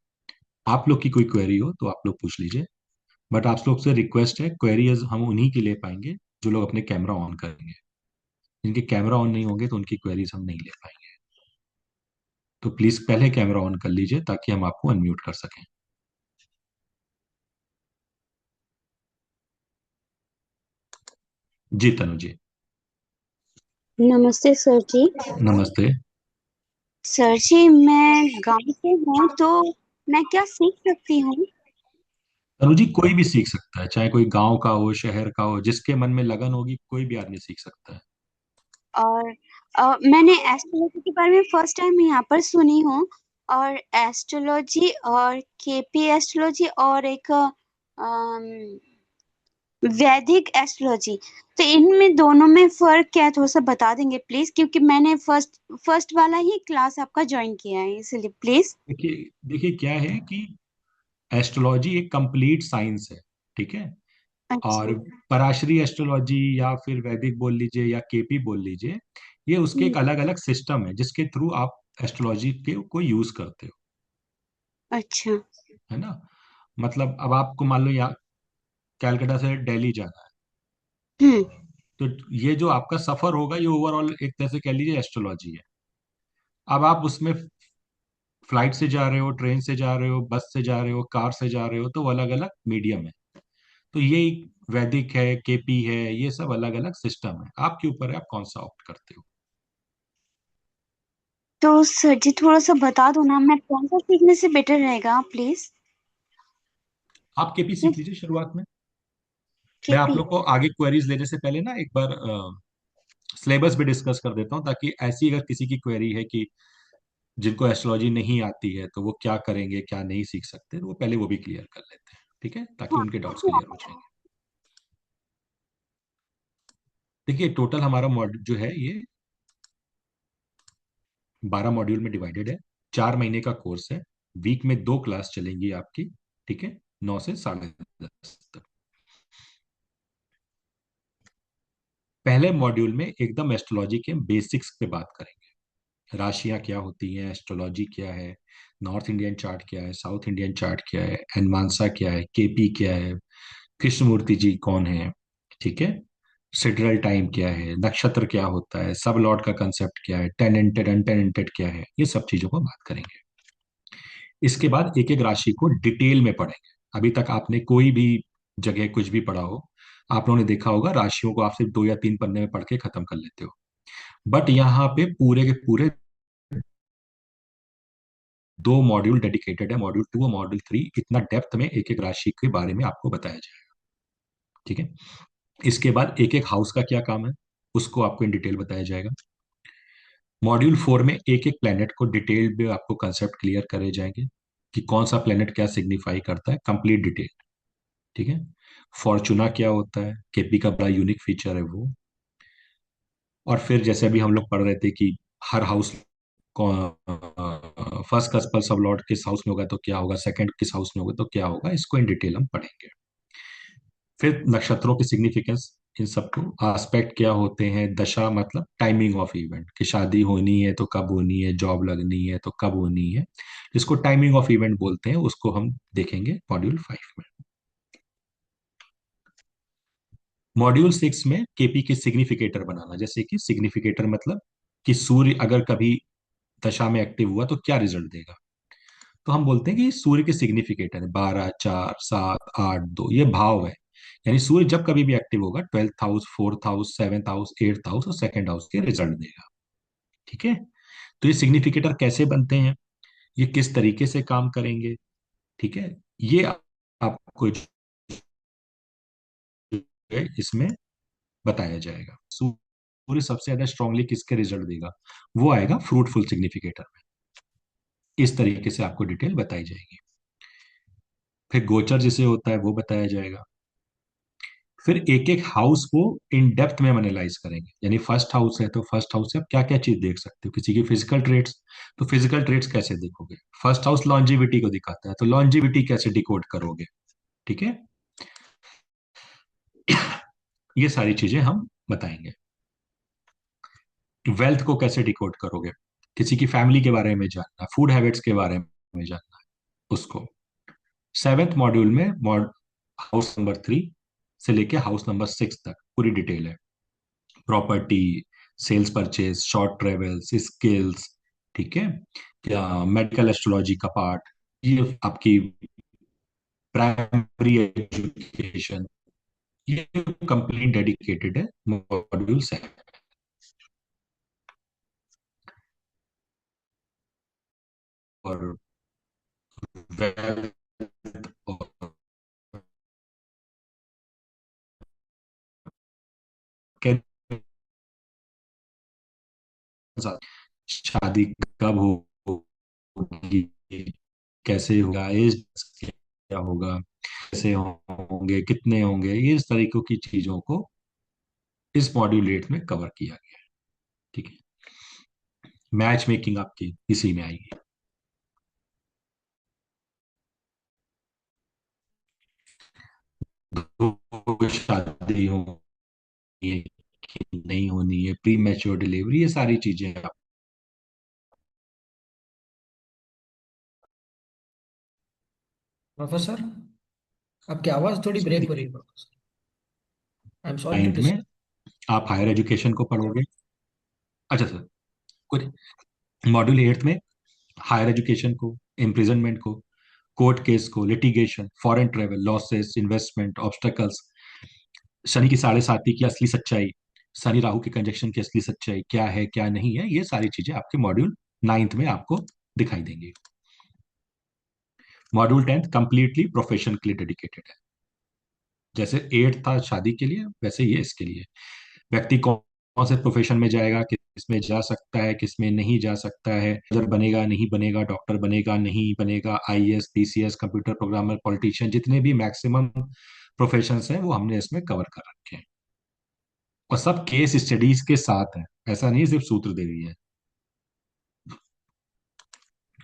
आप लोग की कोई क्वेरी हो तो आप लोग पूछ लीजिए। बट आप लोग से रिक्वेस्ट है, क्वेरीज हम उन्हीं के ले पाएंगे जो लोग अपने कैमरा ऑन करेंगे। जिनके कैमरा ऑन नहीं होंगे तो उनकी क्वेरीज हम नहीं ले पाएंगे। तो प्लीज पहले कैमरा ऑन कर लीजिए ताकि हम आपको अनम्यूट कर सकें। जी तनु जी। नमस्ते सर जी। नमस्ते। सर जी, मैं गांव से हूँ तो मैं क्या सीख सकती हूँ? तनु जी, कोई भी सीख सकता है, चाहे कोई गांव का हो, शहर का हो, जिसके मन में लगन होगी कोई भी आदमी सीख सकता है। और मैंने एस्ट्रोलॉजी के बारे में फर्स्ट टाइम यहाँ पर सुनी हूँ। और एस्ट्रोलॉजी और केपी एस्ट्रोलॉजी और एक वैदिक एस्ट्रोलॉजी, तो इनमें दोनों में फर्क क्या है, थोड़ा सा बता देंगे प्लीज, क्योंकि मैंने फर्स्ट फर्स्ट वाला ही क्लास आपका ज्वाइन किया है, इसलिए प्लीज। देखिए देखिए क्या है कि एस्ट्रोलॉजी एक कंप्लीट साइंस है। ठीक है। अच्छा। और पराशरी एस्ट्रोलॉजी या फिर वैदिक बोल लीजिए या केपी बोल लीजिए, ये उसके हम्म। एक अलग अलग सिस्टम है जिसके थ्रू आप एस्ट्रोलॉजी के को यूज करते हो, अच्छा। है ना। मतलब अब आपको मान लो यहाँ कैलकाटा से दिल्ली जाना है, हम्म। तो ये जो आपका सफर होगा ये ओवरऑल एक तरह से कह लीजिए एस्ट्रोलॉजी है। अब आप उसमें फ्लाइट से जा रहे हो, ट्रेन से जा रहे हो, बस से जा रहे हो, कार से जा रहे हो, तो वो अलग अलग मीडियम है। तो ये वैदिक है, केपी है, ये सब अलग अलग सिस्टम है, आपके ऊपर है आप कौन सा ऑप्ट करते हो। तो सर जी थोड़ा सा बता दो ना, मैं कौन सा सीखने से बेटर रहेगा प्लीज। आप केपी सीख लीजिए शुरुआत में। मैं आप केपी। लोग को आगे क्वेरीज लेने से पहले ना एक बार सिलेबस भी डिस्कस कर देता हूँ, ताकि ऐसी अगर किसी की क्वेरी है कि जिनको एस्ट्रोलॉजी नहीं आती है तो वो क्या करेंगे, क्या नहीं सीख सकते, तो वो पहले वो भी क्लियर कर लेते हैं, ठीक है, ताकि हाँ। उनके डाउट्स क्लियर हो जाएंगे। देखिए टोटल हमारा मॉड्यूल जो है ये 12 मॉड्यूल में डिवाइडेड है। 4 महीने का कोर्स है। वीक में 2 क्लास चलेंगी आपकी, ठीक है, 9 से 10:30 तक। पहले मॉड्यूल में एकदम एस्ट्रोलॉजी के बेसिक्स पे बात करेंगे। राशियां क्या होती हैं, एस्ट्रोलॉजी क्या है, नॉर्थ इंडियन चार्ट क्या है, साउथ इंडियन चार्ट क्या है, एनमानसा क्या है, केपी क्या है, कृष्णमूर्ति जी कौन है, ठीक है, सिड्रल टाइम क्या है, नक्षत्र क्या होता है, सब लॉर्ड का कंसेप्ट क्या है, टेनेंटेड अनटेनेंटेड क्या है, ये सब चीजों को बात करेंगे। इसके बाद एक एक राशि को डिटेल में पढ़ेंगे। अभी तक आपने कोई भी जगह कुछ भी पढ़ा हो, आप लोगों ने देखा होगा राशियों को आप सिर्फ 2 या 3 पन्ने में पढ़ के खत्म कर लेते हो। बट यहाँ पे पूरे के पूरे 2 मॉड्यूल डेडिकेटेड है, मॉड्यूल 2 और मॉड्यूल 3, इतना डेप्थ में एक एक राशि के बारे में आपको बताया जाएगा, ठीक है। इसके बाद एक एक हाउस का क्या काम है उसको आपको इन डिटेल बताया जाएगा। मॉड्यूल 4 में एक एक प्लेनेट को डिटेल में आपको कंसेप्ट क्लियर करे जाएंगे कि कौन सा प्लेनेट क्या सिग्निफाई करता है, कंप्लीट डिटेल, ठीक है। फॉर्चूना क्या होता है, केपी का बड़ा यूनिक फीचर है वो। और फिर जैसे अभी हम लोग पढ़ रहे थे कि हर हाउस फर्स्ट का स्पेल सब लॉर्ड किस हाउस में होगा तो क्या होगा, सेकंड किस हाउस में होगा तो क्या होगा, इसको इन डिटेल हम पढ़ेंगे। फिर नक्षत्रों की सिग्निफिकेंस, इन सबको एस्पेक्ट क्या होते हैं, दशा मतलब टाइमिंग ऑफ इवेंट, कि शादी होनी है तो कब होनी है, जॉब लगनी है तो कब होनी है, जिसको टाइमिंग ऑफ इवेंट बोलते हैं, उसको हम देखेंगे मॉड्यूल 5 में। मॉड्यूल 6 में केपी के सिग्निफिकेटर बनाना, जैसे कि सिग्निफिकेटर मतलब कि सूर्य अगर कभी दशा में एक्टिव हुआ तो क्या रिजल्ट देगा। तो हम बोलते हैं कि सूर्य के सिग्निफिकेटर है 12, 4, 7, 8, 2, ये भाव है। यानी सूर्य जब कभी भी एक्टिव होगा 12th house, 4th house, 7th house, 8th house और सेकंड हाउस के रिजल्ट देगा, ठीक है। तो ये सिग्निफिकेटर कैसे बनते हैं, ये किस तरीके से काम करेंगे, ठीक है, ये आपको जो है इसमें बताया जाएगा। सूर्य सबसे ज्यादा स्ट्रांगली किसके रिजल्ट देगा, वो आएगा फ्रूटफुल सिग्निफिकेटर में। इस तरीके से आपको डिटेल बताई जाएगी। फिर गोचर जिसे होता है वो बताया जाएगा। फिर एक एक हाउस को इन डेप्थ में हम एनालाइज करेंगे। यानी फर्स्ट हाउस है तो फर्स्ट हाउस से आप क्या क्या चीज देख सकते हो, किसी की फिजिकल ट्रेट्स, तो फिजिकल ट्रेट्स कैसे देखोगे। फर्स्ट हाउस लॉन्जिविटी को दिखाता है, तो लॉन्जिविटी कैसे डिकोड करोगे, ठीक है। ये सारी चीजें हम बताएंगे। वेल्थ को कैसे डिकोड करोगे, किसी की फैमिली के बारे में जानना, फूड हैबिट्स के बारे में जानना है उसको। 7th मॉड्यूल में हाउस नंबर 3 से लेके हाउस नंबर 6 तक पूरी डिटेल है। Property, sales purchase, short travels, skills, ठीक है, क्या मेडिकल एस्ट्रोलॉजी का पार्ट, ये आपकी प्राइमरी एजुकेशन, ये कंप्लीट डेडिकेटेड है मॉड्यूल से। और wealth और career के साथ, शादी कब होगी, कैसे होगा, एज क्या होगा, कैसे होंगे, कितने होंगे, ये इस तरीकों की चीजों को इस मॉड्यूल 8 में कवर किया गया है, ठीक है। मैच मेकिंग आपकी इसी में आएगी। तो शादी होनी है कि नहीं होनी है, प्री मैच्योर डिलीवरी, ये सारी चीजें प्रोफेसर, आपकी आवाज़ थोड़ी ब्रेक हो रही है professor. I am sorry to 9th में डिस्टर्ब। आप हायर एजुकेशन को पढ़ोगे। अच्छा सर, कुछ मॉड्यूल 8th में हायर एजुकेशन को, इम्प्रिजनमेंट को, कोर्ट केस को, litigation, foreign travel, losses, investment, obstacles, Shani की साढ़े साती की असली सच्चाई, शनि राहु के कंजक्शन की असली सच्चाई क्या है क्या नहीं है, ये सारी चीजें आपके मॉड्यूल 9th में आपको दिखाई देंगी। मॉड्यूल 10th कंप्लीटली प्रोफेशन के लिए डेडिकेटेड है। जैसे 8th था शादी के लिए, वैसे ये इसके लिए। व्यक्ति कौन कौन से प्रोफेशन में जाएगा, किस में जा सकता है, किस में नहीं जा सकता है, अगर बनेगा नहीं बनेगा, डॉक्टर बनेगा नहीं बनेगा, IAS, PCS, computer programmer, politician, जितने भी मैक्सिमम प्रोफेशंस हैं वो हमने इसमें कवर कर रखे हैं। और सब केस स्टडीज के साथ है, ऐसा नहीं सिर्फ सूत्र दे रही है।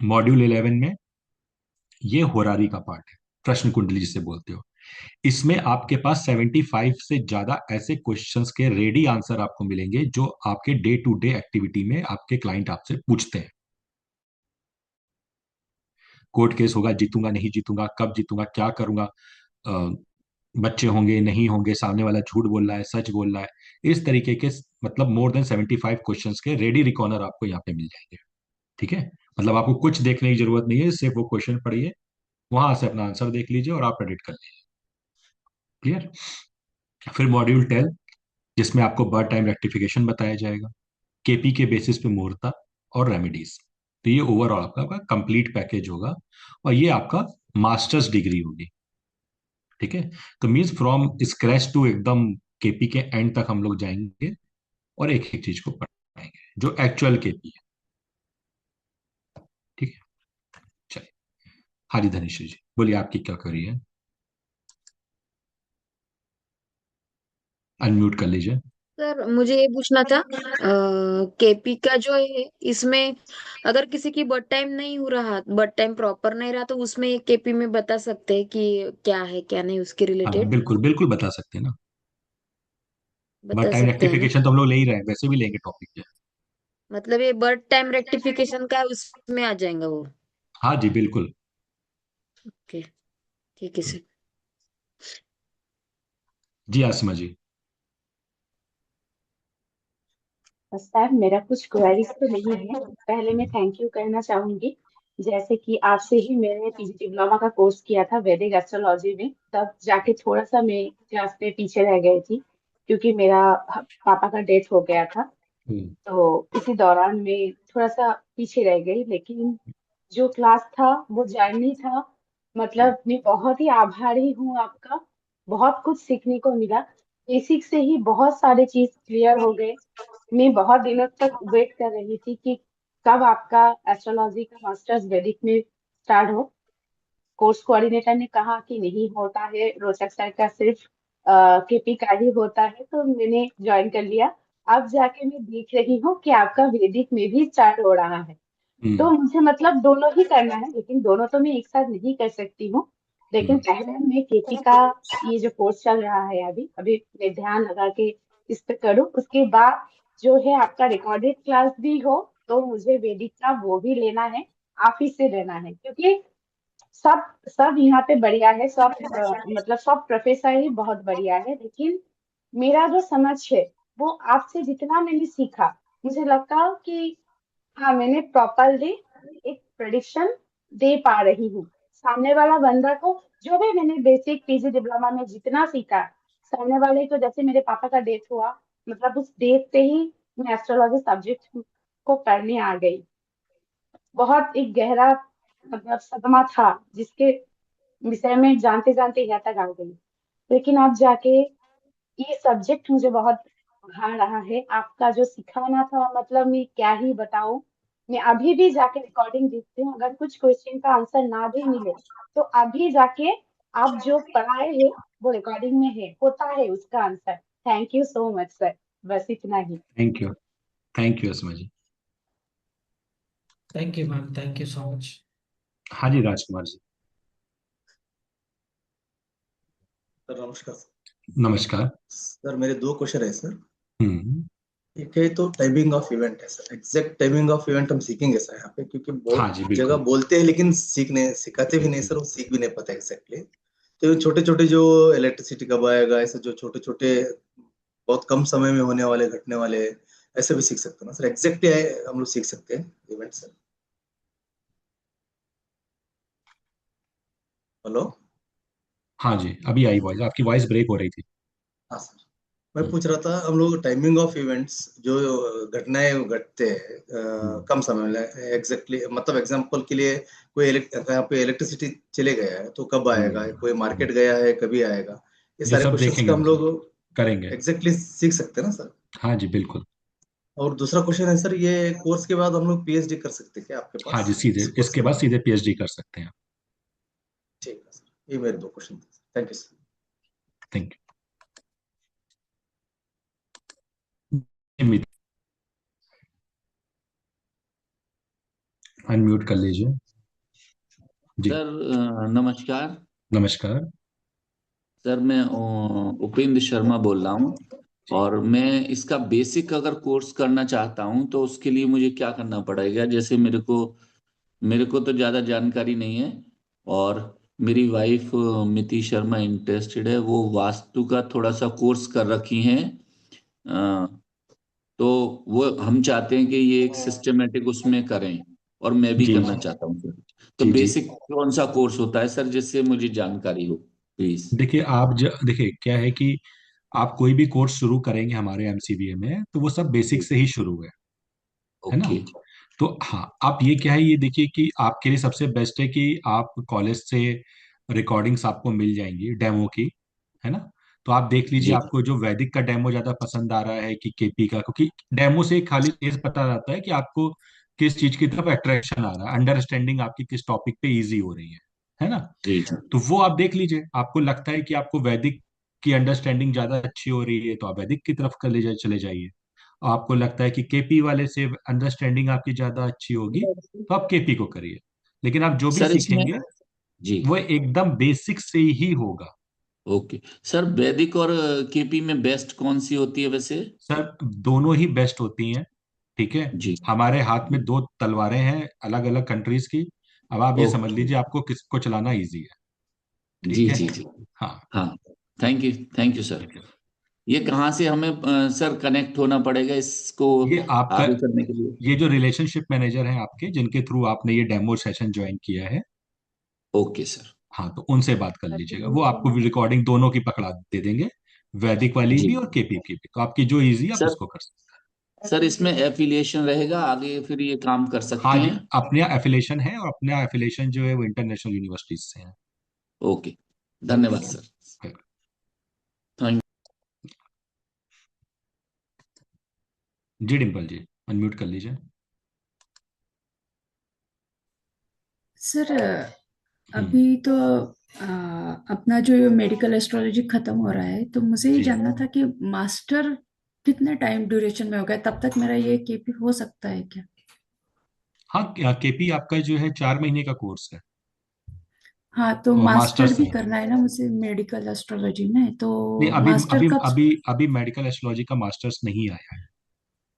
मॉड्यूल 11 में ये होरारी का पार्ट है, प्रश्न कुंडली जिसे बोलते हो। इसमें आपके पास 75 से ज्यादा ऐसे क्वेश्चंस के रेडी आंसर आपको मिलेंगे जो आपके डे टू डे एक्टिविटी में आपके क्लाइंट आपसे पूछते हैं। कोर्ट केस होगा, जीतूंगा नहीं जीतूंगा, कब जीतूंगा, क्या करूंगा, अ, बच्चे होंगे नहीं होंगे, सामने वाला झूठ बोल रहा है सच बोल रहा है, इस तरीके के मतलब मोर देन 75 क्वेश्चंस के रेडी रिकॉर्नर आपको यहाँ पे मिल जाएंगे। ठीक है, मतलब आपको कुछ देखने की जरूरत नहीं है, सिर्फ वो क्वेश्चन पढ़िए, वहां से अपना आंसर देख लीजिए और आप एडिट कर लीजिए। क्लियर। फिर मॉड्यूल 10 जिसमें आपको बर्थ टाइम रेक्टिफिकेशन बताया जाएगा, केपी के बेसिस पे मुहूर्ता और रेमेडीज। तो ये ओवरऑल आपका कंप्लीट पैकेज होगा और ये आपका मास्टर्स डिग्री होगी। ठीक है, तो मीन्स फ्रॉम स्क्रैच टू एकदम केपी के एंड तक हम लोग जाएंगे और एक एक चीज को पढ़ाएंगे जो एक्चुअल केपी है। ठीक है, चलिए। हाँ जी धनीश्री जी बोलिए, आपकी क्या क्वेरी है? अनम्यूट कर लीजिए। सर मुझे ये पूछना था, केपी का जो है इसमें अगर किसी की बर्थ टाइम नहीं हो रहा, बर्थ टाइम प्रॉपर नहीं रहा, तो उसमें केपी में बता सकते हैं कि क्या है क्या नहीं उसके हाँ रिलेटेड बिल्कुल बिल्कुल बता सकते हैं ना। बर्थ बता टाइम सकते हैं ना। रेक्टिफिकेशन तो हम लोग ले ही रहे हैं, वैसे भी लेंगे टॉपिक पे। मतलब ये बर्थ टाइम रेक्टिफिकेशन का उसमें आ जाएगा वो। हाँ जी बिल्कुल। ओके, ठीक है सर। जी आसमा जी। सर मेरा कुछ क्वेरीज तो नहीं है। पहले मैं थैंक यू कहना चाहूंगी। जैसे कि आपसे ही मैंने पीजी डिप्लोमा का कोर्स किया था वैदिक एस्ट्रोलॉजी में, तब जाके थोड़ा सा मैं क्लास में पीछे रह गई थी क्योंकि मेरा पापा का डेथ हो गया था। हम्म, तो इसी दौरान मैं थोड़ा सा पीछे रह गई, लेकिन जो क्लास था वो जर्नी था। मतलब मैं बहुत ही आभारी हूँ आपका। बहुत कुछ सीखने को मिला। बेसिक से ही बहुत सारे चीज क्लियर हो गए। मैं बहुत दिनों तक वेट कर रही थी कि कब आपका एस्ट्रोलॉजी का मास्टर्स वैदिक में स्टार्ट हो। कोर्स कोऑर्डिनेटर ने कहा कि नहीं होता है, रोचक सर का सिर्फ केपी का ही होता है, तो मैंने ज्वाइन कर लिया। अब जाके मैं देख रही हूँ कि आपका वैदिक में भी स्टार्ट हो रहा है। तो हम्म, मुझे मतलब दोनों ही करना है, लेकिन दोनों तो मैं एक साथ नहीं कर सकती हूँ। लेकिन हम्म, पहले मैं केपी का ये जो कोर्स चल रहा है अभी अभी मैं ध्यान लगा के इस पे करूँ। उसके बाद जो है आपका रिकॉर्डेड क्लास भी हो तो मुझे वैदिक का वो भी लेना है। आप ही से लेना है क्योंकि सब सब यहाँ पे बढ़िया है। सब मतलब सब प्रोफेसर ही बहुत बढ़िया है, लेकिन मेरा जो समझ है वो आपसे जितना मैंने सीखा मुझे लगता कि हाँ मैंने प्रॉपरली एक प्रेडिक्शन दे पा रही हूँ सामने वाला बंदा को। जो भी मैंने बेसिक पीजी डिप्लोमा में जितना सीखा, सामने वाले को, जैसे मेरे पापा का डेथ हुआ, मतलब उस डेथ से ही मैं एस्ट्रोलॉजी सब्जेक्ट को पढ़ने आ गई। बहुत एक गहरा मतलब सदमा था जिसके विषय में जानते जानते यहाँ तक आ गई। लेकिन अब जाके ये सब्जेक्ट मुझे बहुत भा रहा है। आपका जो सिखाना था मतलब मैं क्या ही बताऊं। मैं अभी भी जाके रिकॉर्डिंग देखती हूँ, अगर कुछ क्वेश्चन का आंसर ना भी मिले तो अभी जाके आप जो पढ़ाए हैं वो रिकॉर्डिंग में है, होता है उसका answer. Thank you so much sir. बस इतना ही। Thank you Asma ji. Thank you ma'am, thank you so much. हाँ जी राजकुमार जी। सर नमस्कार। नमस्कार। सर मेरे दो क्वेश्चन है सर। हम्म, एक है तो टाइमिंग ऑफ इवेंट है sir, exact timing of event हम सीखेंगे सर यहाँ पे, क्योंकि हाँ बहुत जी जगह बिल्कुल। बोलते हैं लेकिन सीखने सिखाते भी नहीं सर, वो सीख भी नहीं पाते एग्जैक्टली। तो छोटे छोटे जो इलेक्ट्रिसिटी कब आएगा, ऐसे जो छोटे छोटे बहुत कम समय में होने वाले घटने वाले, ऐसे भी सीख सकते हैं ना सर, एग्जैक्ट हम लोग सीख सकते हैं इवेंट सर। हेलो। हाँ जी, अभी आई वॉइस, आपकी वॉइस ब्रेक हो रही थी। हाँ सर, मैं हम्म, पूछ रहा था हम लोग टाइमिंग ऑफ इवेंट्स जो घटनाएं घटते हैं हम्म, कम समय में, एग्जैक्टली मतलब एग्जांपल के लिए कोई यहाँ पे इलेक्ट्रिसिटी चले गया है तो कब आएगा, कोई हम्म। मार्केट गया है कभी आएगा, ये ये सारे सब क्वेश्चंस देखेंगे का हम मतलब, लोग करेंगे। एग्जैक्टली सीख सकते हैं ना सर। हाँ जी बिल्कुल। और दूसरा क्वेश्चन है सर, ये कोर्स के बाद हम लोग पीएचडी कर सकते हैं क्या आपके हाँ पास जी, सीधे इस कोर्स इसके के बाद बाद? सीधे पीएचडी कर सकते हैं। ठीक है सर, ये मेरे दो क्वेश्चन थे, thank you sir. Thank you. Unmute कर लीजिए। जी। सर नमस्कार। नमस्कार। सर मैं उपेंद्र शर्मा बोल रहा हूँ। जी। और मैं इसका बेसिक अगर कोर्स करना चाहता हूँ तो उसके लिए मुझे क्या करना पड़ेगा? जैसे मेरे को तो ज़्यादा जानकारी नहीं है। और मेरी वाइफ मिति शर्मा इंटरेस्टेड है, वो वास्तु का थोड़ा सा कोर्स कर रखी हैं। अ, तो वो हम चाहते हैं कि ये एक सिस्टमेटिक उसमें करें। और मैं भी जी करना जी चाहता हूँ सर। तो जी जी। बेसिक कौन सा कोर्स होता है सर, जिससे मुझे जानकारी हो, प्लीज? देखिए देखिए क्या है कि आप कोई भी कोर्स शुरू करेंगे हमारे एमसीबीए में, तो वो सब बेसिक जी। से ही शुरू है ना। ओके। तो हाँ, आप ये क्या है, ये देखिए कि आपके लिए सबसे बेस्ट है कि आप कॉलेज से रिकॉर्डिंग्स आपको मिल जाएंगी डेमो की, है ना। तो आप देख लीजिए जी आपको जो वैदिक का डेमो ज्यादा पसंद आ रहा है कि केपी का, क्योंकि डेमो से खाली ये पता रहता है कि आपको किस चीज की तरफ अट्रैक्शन आ रहा है, अंडरस्टैंडिंग आपकी किस टॉपिक पे इजी हो रही है ना। जी जी। तो वो आप देख लीजिए, आपको लगता है कि आपको वैदिक की अंडरस्टैंडिंग ज्यादा अच्छी हो रही है तो आप वैदिक की तरफ कर ले जाए चले जाइए। और आपको लगता है कि केपी वाले से अंडरस्टैंडिंग आपकी ज्यादा अच्छी होगी तो आप केपी को करिए। लेकिन आप जो भी सर इसमें। सीखेंगे जी। वो एकदम बेसिक से ही होगा। ओके। सर वैदिक और केपी में बेस्ट कौन सी होती है वैसे? सर दोनों ही बेस्ट होती हैं, ठीक है। जी। हमारे हाथ में दो तलवारें हैं अलग अलग कंट्रीज की। अब आप ये समझ ओके। लीजिए आपको किसको चलाना इजी है, जी ठीक है। जी जी। हाँ। हाँ। Thank you sir. ठीक है। ये कहाँ से हमें सर कनेक्ट होना पड़ेगा इसको ये आपका, आगे करने के लिए? ये जो रिलेशनशिप मैनेजर हैं आपके जिनके थ्रू आपने ये डेमो सेशन ज्वाइन किया है, ओके सर। हाँ, तो उनसे बात कर लीजिएगा, वो आपको रिकॉर्डिंग दोनों की पकड़ा दे देंगे, वैदिक वाली जी भी और केपी की भी। तो आपकी जो इजी आप सर। उसको कर सकते सर इसमें एफिलिएशन रहेगा, आगे फिर ये काम कर हैं। सकते हाँ जी, हैं? अपने एफिलेशन है और अपना एफिलेशन जो है वो इंटरनेशनल यूनिवर्सिटीज से है। ओके। धन्यवाद सर। थैंक। जी डिम्पल जी, अनम्यूट कर लीजिए। सर हम्म। अभी तो अ, अपना जो मेडिकल एस्ट्रोलॉजी खत्म हो रहा है, तो मुझे ये जी जानना था कि मास्टर कितने टाइम ड्यूरेशन में होगा, तब तक मेरा ये केपी हो सकता है क्या? हाँ, केपी आपका जो है 4 महीने का कोर्स है हाँ, तो और मास्टर मास्टर्स भी है। करना है ना मुझे मेडिकल एस्ट्रोलॉजी में, तो नहीं, अभी मास्टर अभी कब? अभी अभी मेडिकल एस्ट्रोलॉजी का मास्टर्स नहीं आया है,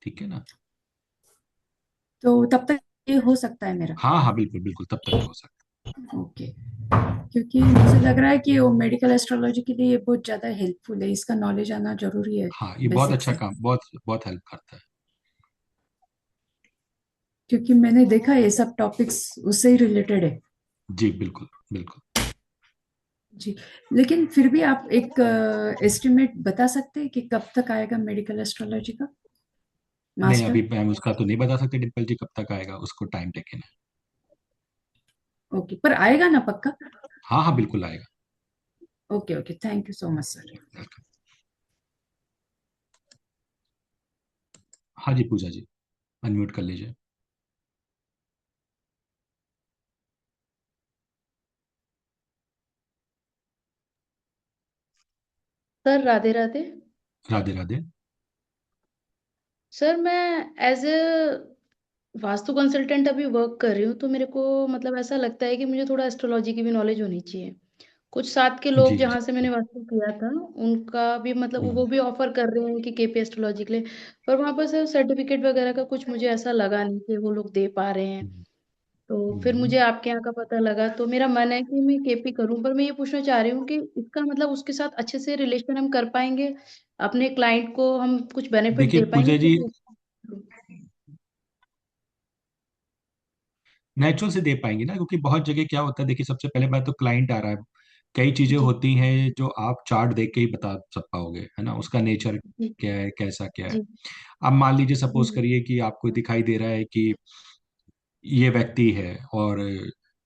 ठीक है ना। तो तब तक ये हो सकता है मेरा? हाँ हाँ बिल्कुल बिल्कुल, तब तक हो सकता ओके। क्योंकि मुझे लग रहा है कि वो मेडिकल एस्ट्रोलॉजी के लिए ये बहुत ज्यादा हेल्पफुल है, इसका नॉलेज आना जरूरी है है। हाँ, ये बहुत बेसिक अच्छा से। काम, बहुत बहुत हेल्प करता है। क्योंकि मैंने देखा ये सब टॉपिक्स उससे ही रिलेटेड है। जी बिल्कुल बिल्कुल। जी। लेकिन फिर भी आप एक एस्टिमेट बता सकते हैं कि कब तक आएगा मेडिकल एस्ट्रोलॉजी का नहीं, मास्टर? अभी मैम उसका तो नहीं बता सकते डिम्पल जी कब तक आएगा, उसको टाइम टेकन है। ओके, पर आएगा ना पक्का? हाँ हाँ बिल्कुल आएगा। Okay okay, thank you so much sir. हाँ जी पूजा जी, अनम्यूट कर लीजिए। सर राधे राधे। राधे राधे। सर मैं एज ए वास्तु कंसल्टेंट अभी वर्क कर रही हूँ, तो मेरे को मतलब ऐसा लगता है कि मुझे थोड़ा एस्ट्रोलॉजी की भी नॉलेज होनी चाहिए। कुछ साथ के लोग जी जहाँ जी से मैंने वास्तु किया था उनका भी मतलब वो हम्म भी ऑफर कर रहे हैं कि केपी एस्ट्रोलॉजी के लिए, पर वहां पर सर सर्टिफिकेट वगैरह का कुछ मुझे ऐसा लगा नहीं कि वो लोग दे पा रहे हैं। हम्म तो फिर हम्म। मुझे आपके यहाँ का पता लगा, तो मेरा मन है कि मैं केपी करूं, पर मैं ये पूछना चाह रही हूँ कि इसका मतलब उसके साथ अच्छे से रिलेशन हम कर पाएंगे, अपने क्लाइंट को हम कुछ बेनिफिट देखिए दे पाएंगे पूजा जी, क्योंकि नेचुरल से दे पाएंगे ना, क्योंकि बहुत जगह क्या होता है, देखिए सबसे पहले बात तो क्लाइंट आ रहा है, कई चीजें जी होती हैं जो आप चार्ट देख के ही बता सब पाओगे, है ना, उसका नेचर जी क्या है, कैसा क्या है। जी अब मान लीजिए जी सपोज करिए कि आपको दिखाई दे रहा है कि ये व्यक्ति है और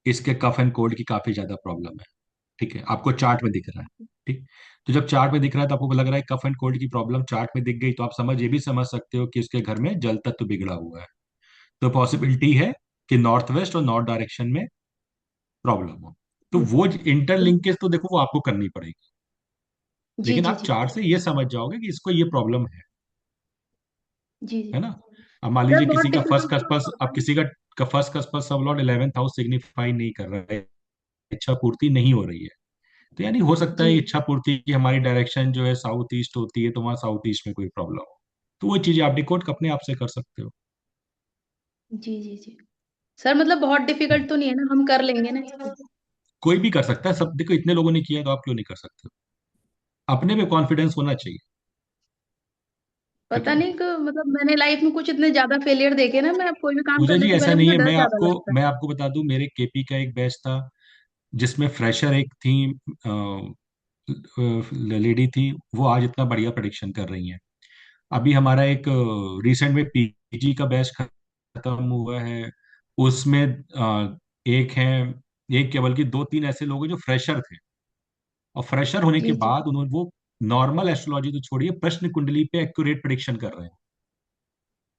इसके कफ एंड कोल्ड की काफी ज्यादा प्रॉब्लम है, ठीक है, आपको चार्ट में दिख रहा है, ठीक। तो जब चार्ट में दिख रहा है तो आपको लग रहा है कफ एंड कोल्ड की प्रॉब्लम चार्ट में दिख गई, तो आप ये भी समझ सकते हो कि उसके घर में जल तत्व बिगड़ा हुआ है। तो पॉसिबिलिटी है कि नॉर्थ वेस्ट और नॉर्थ डायरेक्शन में प्रॉब्लम हो। तो वो इंटरलिंकेज तो देखो वो आपको करनी पड़ेगी, जी लेकिन जी आप जी चार्ट से ये समझ जाओगे कि इसको ये प्रॉब्लम जी जी है ना। अब मान सर लीजिए बहुत किसी का फर्स्ट डिफिकल्ट तो नहीं कस्पस, होता अब है। किसी का फर्स्ट कस्पस सब लॉर्ड 11th हाउस सिग्निफाई नहीं कर रहा है, इच्छा पूर्ति नहीं हो रही है, तो यानी हो सकता जी है इच्छा पूर्ति की हमारी डायरेक्शन जो है साउथ ईस्ट होती है, तो वहाँ साउथ ईस्ट में कोई प्रॉब्लम हो, तो वो चीजें आप डिकोड अपने आप से कर सकते हो। जी जी जी सर मतलब बहुत डिफिकल्ट तो नहीं है ना, हम कर लेंगे ना इसको। कोई भी कर सकता है, सब देखो इतने लोगों ने किया तो आप क्यों नहीं कर सकते हो, अपने में कॉन्फिडेंस होना चाहिए, ठीक पता है। नहीं कि मतलब मैंने लाइफ में कुछ इतने ज्यादा फेलियर देखे ना, मैं कोई भी काम पूजा करने जी से ऐसा पहले नहीं मुझे है, डर ज्यादा लगता है। मैं आपको बता दूं, मेरे केपी का एक बैच था जिसमें फ्रेशर एक थी, लेडी थी, वो आज इतना बढ़िया प्रेडिक्शन कर रही हैं। अभी हमारा एक रिसेंट में पीजी का बैच खत्म हुआ है, उसमें एक है, एक क्या बल्कि दो तीन ऐसे लोग हैं जो फ्रेशर थे, और फ्रेशर होने के जी जी बाद उन्होंने वो नॉर्मल एस्ट्रोलॉजी तो छोड़िए, प्रश्न कुंडली पे एक्यूरेट प्रेडिक्शन कर रहे हैं,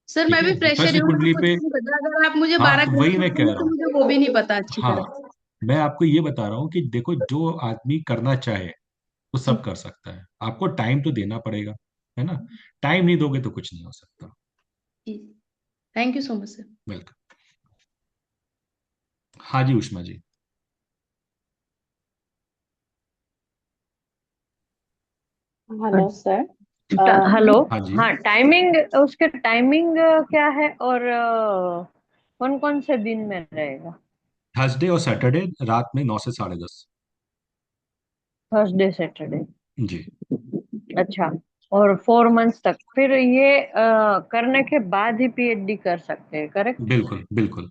सर ठीक मैं भी है, वो फ्रेशर ही प्रश्न हूँ, मुझे कुंडली कुछ पे। भी नहीं पता, अगर आप मुझे हाँ 12 तो वही ग्रह मैं कह बताएंगे रहा तो हूँ, मुझे वो भी नहीं पता अच्छी हाँ तरह। मैं आपको ये बता रहा हूँ कि देखो जो आदमी करना चाहे वो जी सब कर सकता है, आपको टाइम तो देना पड़ेगा, है ना, टाइम नहीं दोगे तो कुछ नहीं हो सकता। जी thank you so much sir. Welcome. हाँ जी उष्मा जी। Hello sir. हेलो। हाँ जी, हाँ, टाइमिंग, उसके टाइमिंग क्या है, और कौन कौन से दिन में रहेगा? थर्सडे और सैटरडे रात में 9 से 10:30। Thursday Saturday. जी अच्छा। और 4 मंथ्स तक फिर ये करने के बाद ही पीएचडी कर सकते हैं, करेक्ट? बिल्कुल बिल्कुल।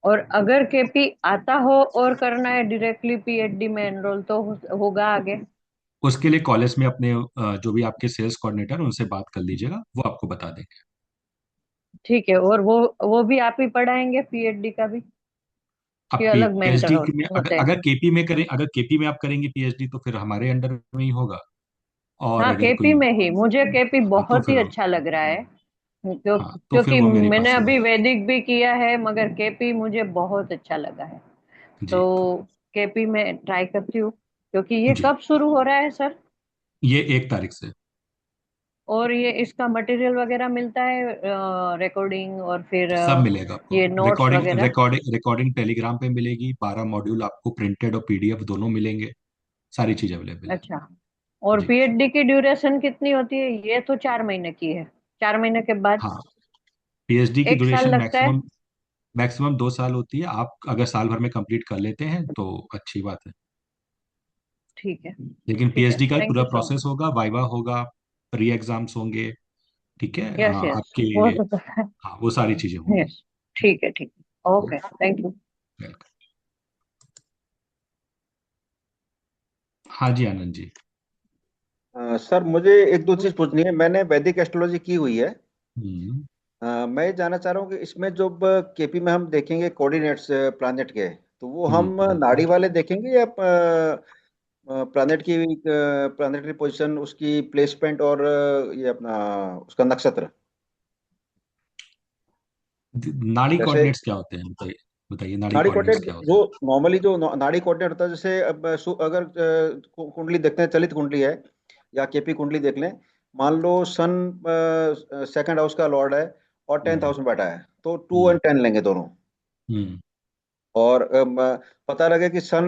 और अगर केपी आता हो और करना है डायरेक्टली पीएचडी में एनरोल, तो होगा आगे? उसके लिए कॉलेज में अपने जो भी आपके सेल्स कोऑर्डिनेटर उनसे बात कर लीजिएगा, वो आपको बता देंगे। ठीक है। और वो भी आप ही पढ़ाएंगे पीएचडी का भी, अब कि अलग मेंटर पीएचडी में अगर होते हैं? अगर केपी में करें, अगर केपी में आप करेंगे पीएचडी तो फिर हमारे अंडर में ही होगा, और हाँ, अगर केपी कोई, में ही, मुझे केपी हाँ तो बहुत ही फिर, अच्छा लग रहा है। हाँ तो फिर क्योंकि वो मेरे मैंने पास होगा। अभी वैदिक भी किया है, मगर केपी मुझे बहुत अच्छा लगा है। जी तो केपी में ट्राई करती हूँ। क्योंकि ये जी, कब शुरू हो रहा है सर? ये 1 तारीख से और ये इसका मटेरियल वगैरह मिलता है, रिकॉर्डिंग और फिर सब मिलेगा आपको, ये नोट्स रिकॉर्डिंग वगैरह? रिकॉर्डिंग रिकॉर्डिंग टेलीग्राम पे मिलेगी, 12 मॉड्यूल आपको प्रिंटेड और पीडीएफ दोनों मिलेंगे, सारी चीज अवेलेबल है। अच्छा। और जी पीएचडी की ड्यूरेशन कितनी होती है? ये तो 4 महीने की है। 4 महीने के बाद हाँ, पीएचडी की 1 साल ड्यूरेशन लगता है? मैक्सिमम मैक्सिमम 2 साल होती है, आप अगर साल भर में कंप्लीट कर लेते हैं तो अच्छी बात है। ठीक है। लेकिन ठीक है, पीएचडी का थैंक पूरा यू सो प्रोसेस मच। होगा, वाइवा होगा, प्री एग्जाम्स होंगे, ठीक है, यस यस, आपके, वो तो पता है। हाँ वो सारी चीजें होंगी। यस। ठीक है, ठीक है, ओके, थैंक यू। वेलकम। हाँ जी आनंद जी। सर मुझे एक दो चीज पूछनी है। मैंने वैदिक एस्ट्रोलॉजी की हुई है। हम्म मैं ये जानना चाह रहा हूँ कि इसमें जब केपी में हम देखेंगे कोऑर्डिनेट्स प्लानिट के, तो वो हम नाड़ी हम्म। वाले देखेंगे या प्लानिट की प्लानिटरी पोजीशन, उसकी प्लेसमेंट, और ये अपना उसका नक्षत्र? नाड़ी जैसे कोऑर्डिनेट्स क्या होते हैं, बताइए बताइए, नाड़ी नाड़ी कोऑर्डिनेट्स कोऑर्डिनेट क्या होते जो हैं। नॉर्मली जो नाड़ी कोऑर्डिनेट होता है, जैसे अब अगर कुंडली देखते हैं, चलित कुंडली है या केपी कुंडली देख लें, मान लो सन सेकंड हाउस का लॉर्ड है और 10th हम्म हाउस में बैठा है, तो 2 हम्म और 10 लेंगे दोनों। हम्म और पता लगे कि सन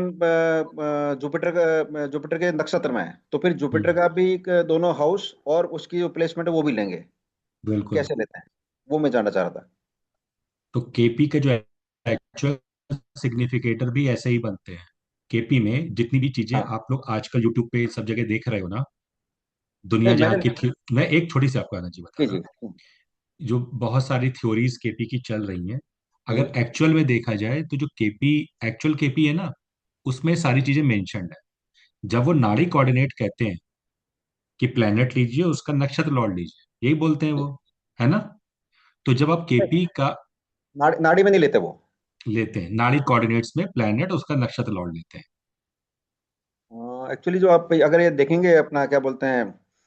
जुपिटर के नक्षत्र में है, तो फिर जुपिटर का भी दोनों हाउस और उसकी जो प्लेसमेंट है वो भी लेंगे। बिल्कुल। कैसे लेते हैं वो मैं जानना चाह रहा था। तो केपी के जो एक्चुअल सिग्निफिकेटर भी ऐसे ही बनते हैं। केपी में जितनी भी चीजें हाँ। आप लोग आजकल यूट्यूब पे सब जगह देख रहे हो ना, दुनिया नहीं जहाँ मैंने। की थी, मैं एक छोटी सी आपको एनर्जी बता जी रहा जी। हूँ। जो बहुत सारी थ्योरीज केपी की चल रही हैं, हम्म, अगर एक्चुअल में देखा जाए तो जो केपी एक्चुअल केपी है ना, उसमें सारी चीजें मेंशन्ड है। जब वो नाड़ी कोऑर्डिनेट कहते हैं कि प्लेनेट लीजिए, उसका नक्षत्र लॉर्ड लीजिए, यही बोलते हैं वो, है ना? तो जब आप केपी का नाड़ी में नहीं लेते वो। लेते हैं, नाड़ी कोऑर्डिनेट्स में प्लेनेट उसका नक्षत्र लॉर्ड लेते हैं। एक्चुअली जो आप अगर ये देखेंगे अपना क्या बोलते हैं,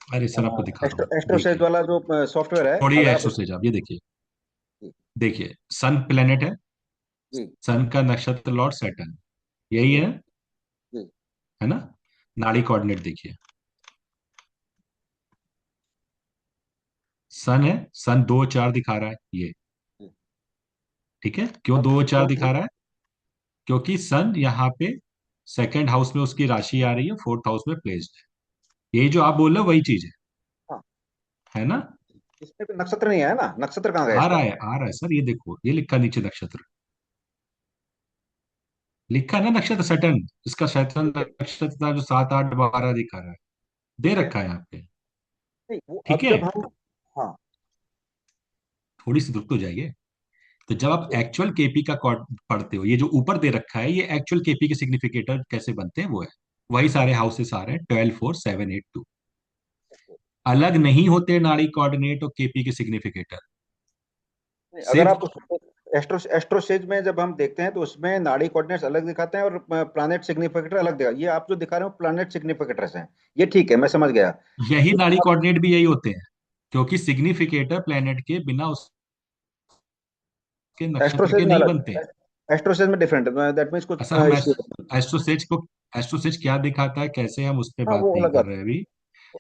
अरे सर आपको दिखा रहा हूँ, एस्ट्रोसेज देखिए। वाला जो सॉफ्टवेयर है, थोड़ी अगर आप एक्सोसेज आप ये देखिए, जी देखिए सन प्लेनेट है, जी सन का नक्षत्र लॉर्ड सैटर्न, यही जी जी है ना? नाड़ी कोऑर्डिनेट देखिए, सन है, सन 2 4 दिखा रहा है ये, जी। ठीक है। क्यों अब 2 4 दिखा रहा है? क्योंकि सन यहाँ पे सेकंड हाउस में उसकी राशि आ रही है, फोर्थ हाउस में प्लेस्ड है। यही जो आप बोल रहे हो वही चीज हाँ, है ना? इसमें तो नक्षत्र नहीं है ना, नक्षत्र कहाँ गया आ रहा इसका। है, आ रहा है सर, ये देखो, ये लिखा नीचे नक्षत्र, लिखा है ना नक्षत्र सैटर्न, इसका सैटर्न ठीक है नक्षत्र था जो 7 8 12 दिखा रहा है, दे ठीक है। रखा है यहाँ पे, नहीं वो ठीक अब है। जब हम। हाँ। थोड़ी सी रुक तो जाइए। तो जब आप एक्चुअल केपी का कॉर्ड पढ़ते हो, ये जो ऊपर दे रखा है, ये एक्चुअल केपी के सिग्निफिकेटर कैसे बनते हैं वो है, वही सारे हाउसेस आ रहे हैं, 12 4 7 8 2, अलग नहीं होते नाड़ी कोऑर्डिनेट और केपी के सिग्निफिकेटर, नहीं, अगर सिर्फ। आप एस्ट्रोसेज में जब हम देखते हैं तो उसमें नाड़ी कोऑर्डिनेट्स अलग दिखाते हैं और प्लैनेट सिग्निफिकेटर अलग दिखा, ये आप जो दिखा रहे हो प्लैनेट सिग्निफिकेटर्स हैं। ये ठीक है, मैं समझ गया। यही नाड़ी लेकिन आप कोऑर्डिनेट भी यही होते हैं, क्योंकि सिग्निफिकेटर प्लेनेट के बिना उसके नक्षत्र एस्ट्रोसेज के में नहीं अलग, बनते हैं। एस्ट्रोसेज में डिफरेंट है, दैट मीन्स कुछ अच्छा, हम इश्यू। एस्ट्रोसेज को, एस्ट्रोसेज क्या दिखाता है, कैसे, हम उस पर हाँ बात वो नहीं अलग कर बात रहे अभी।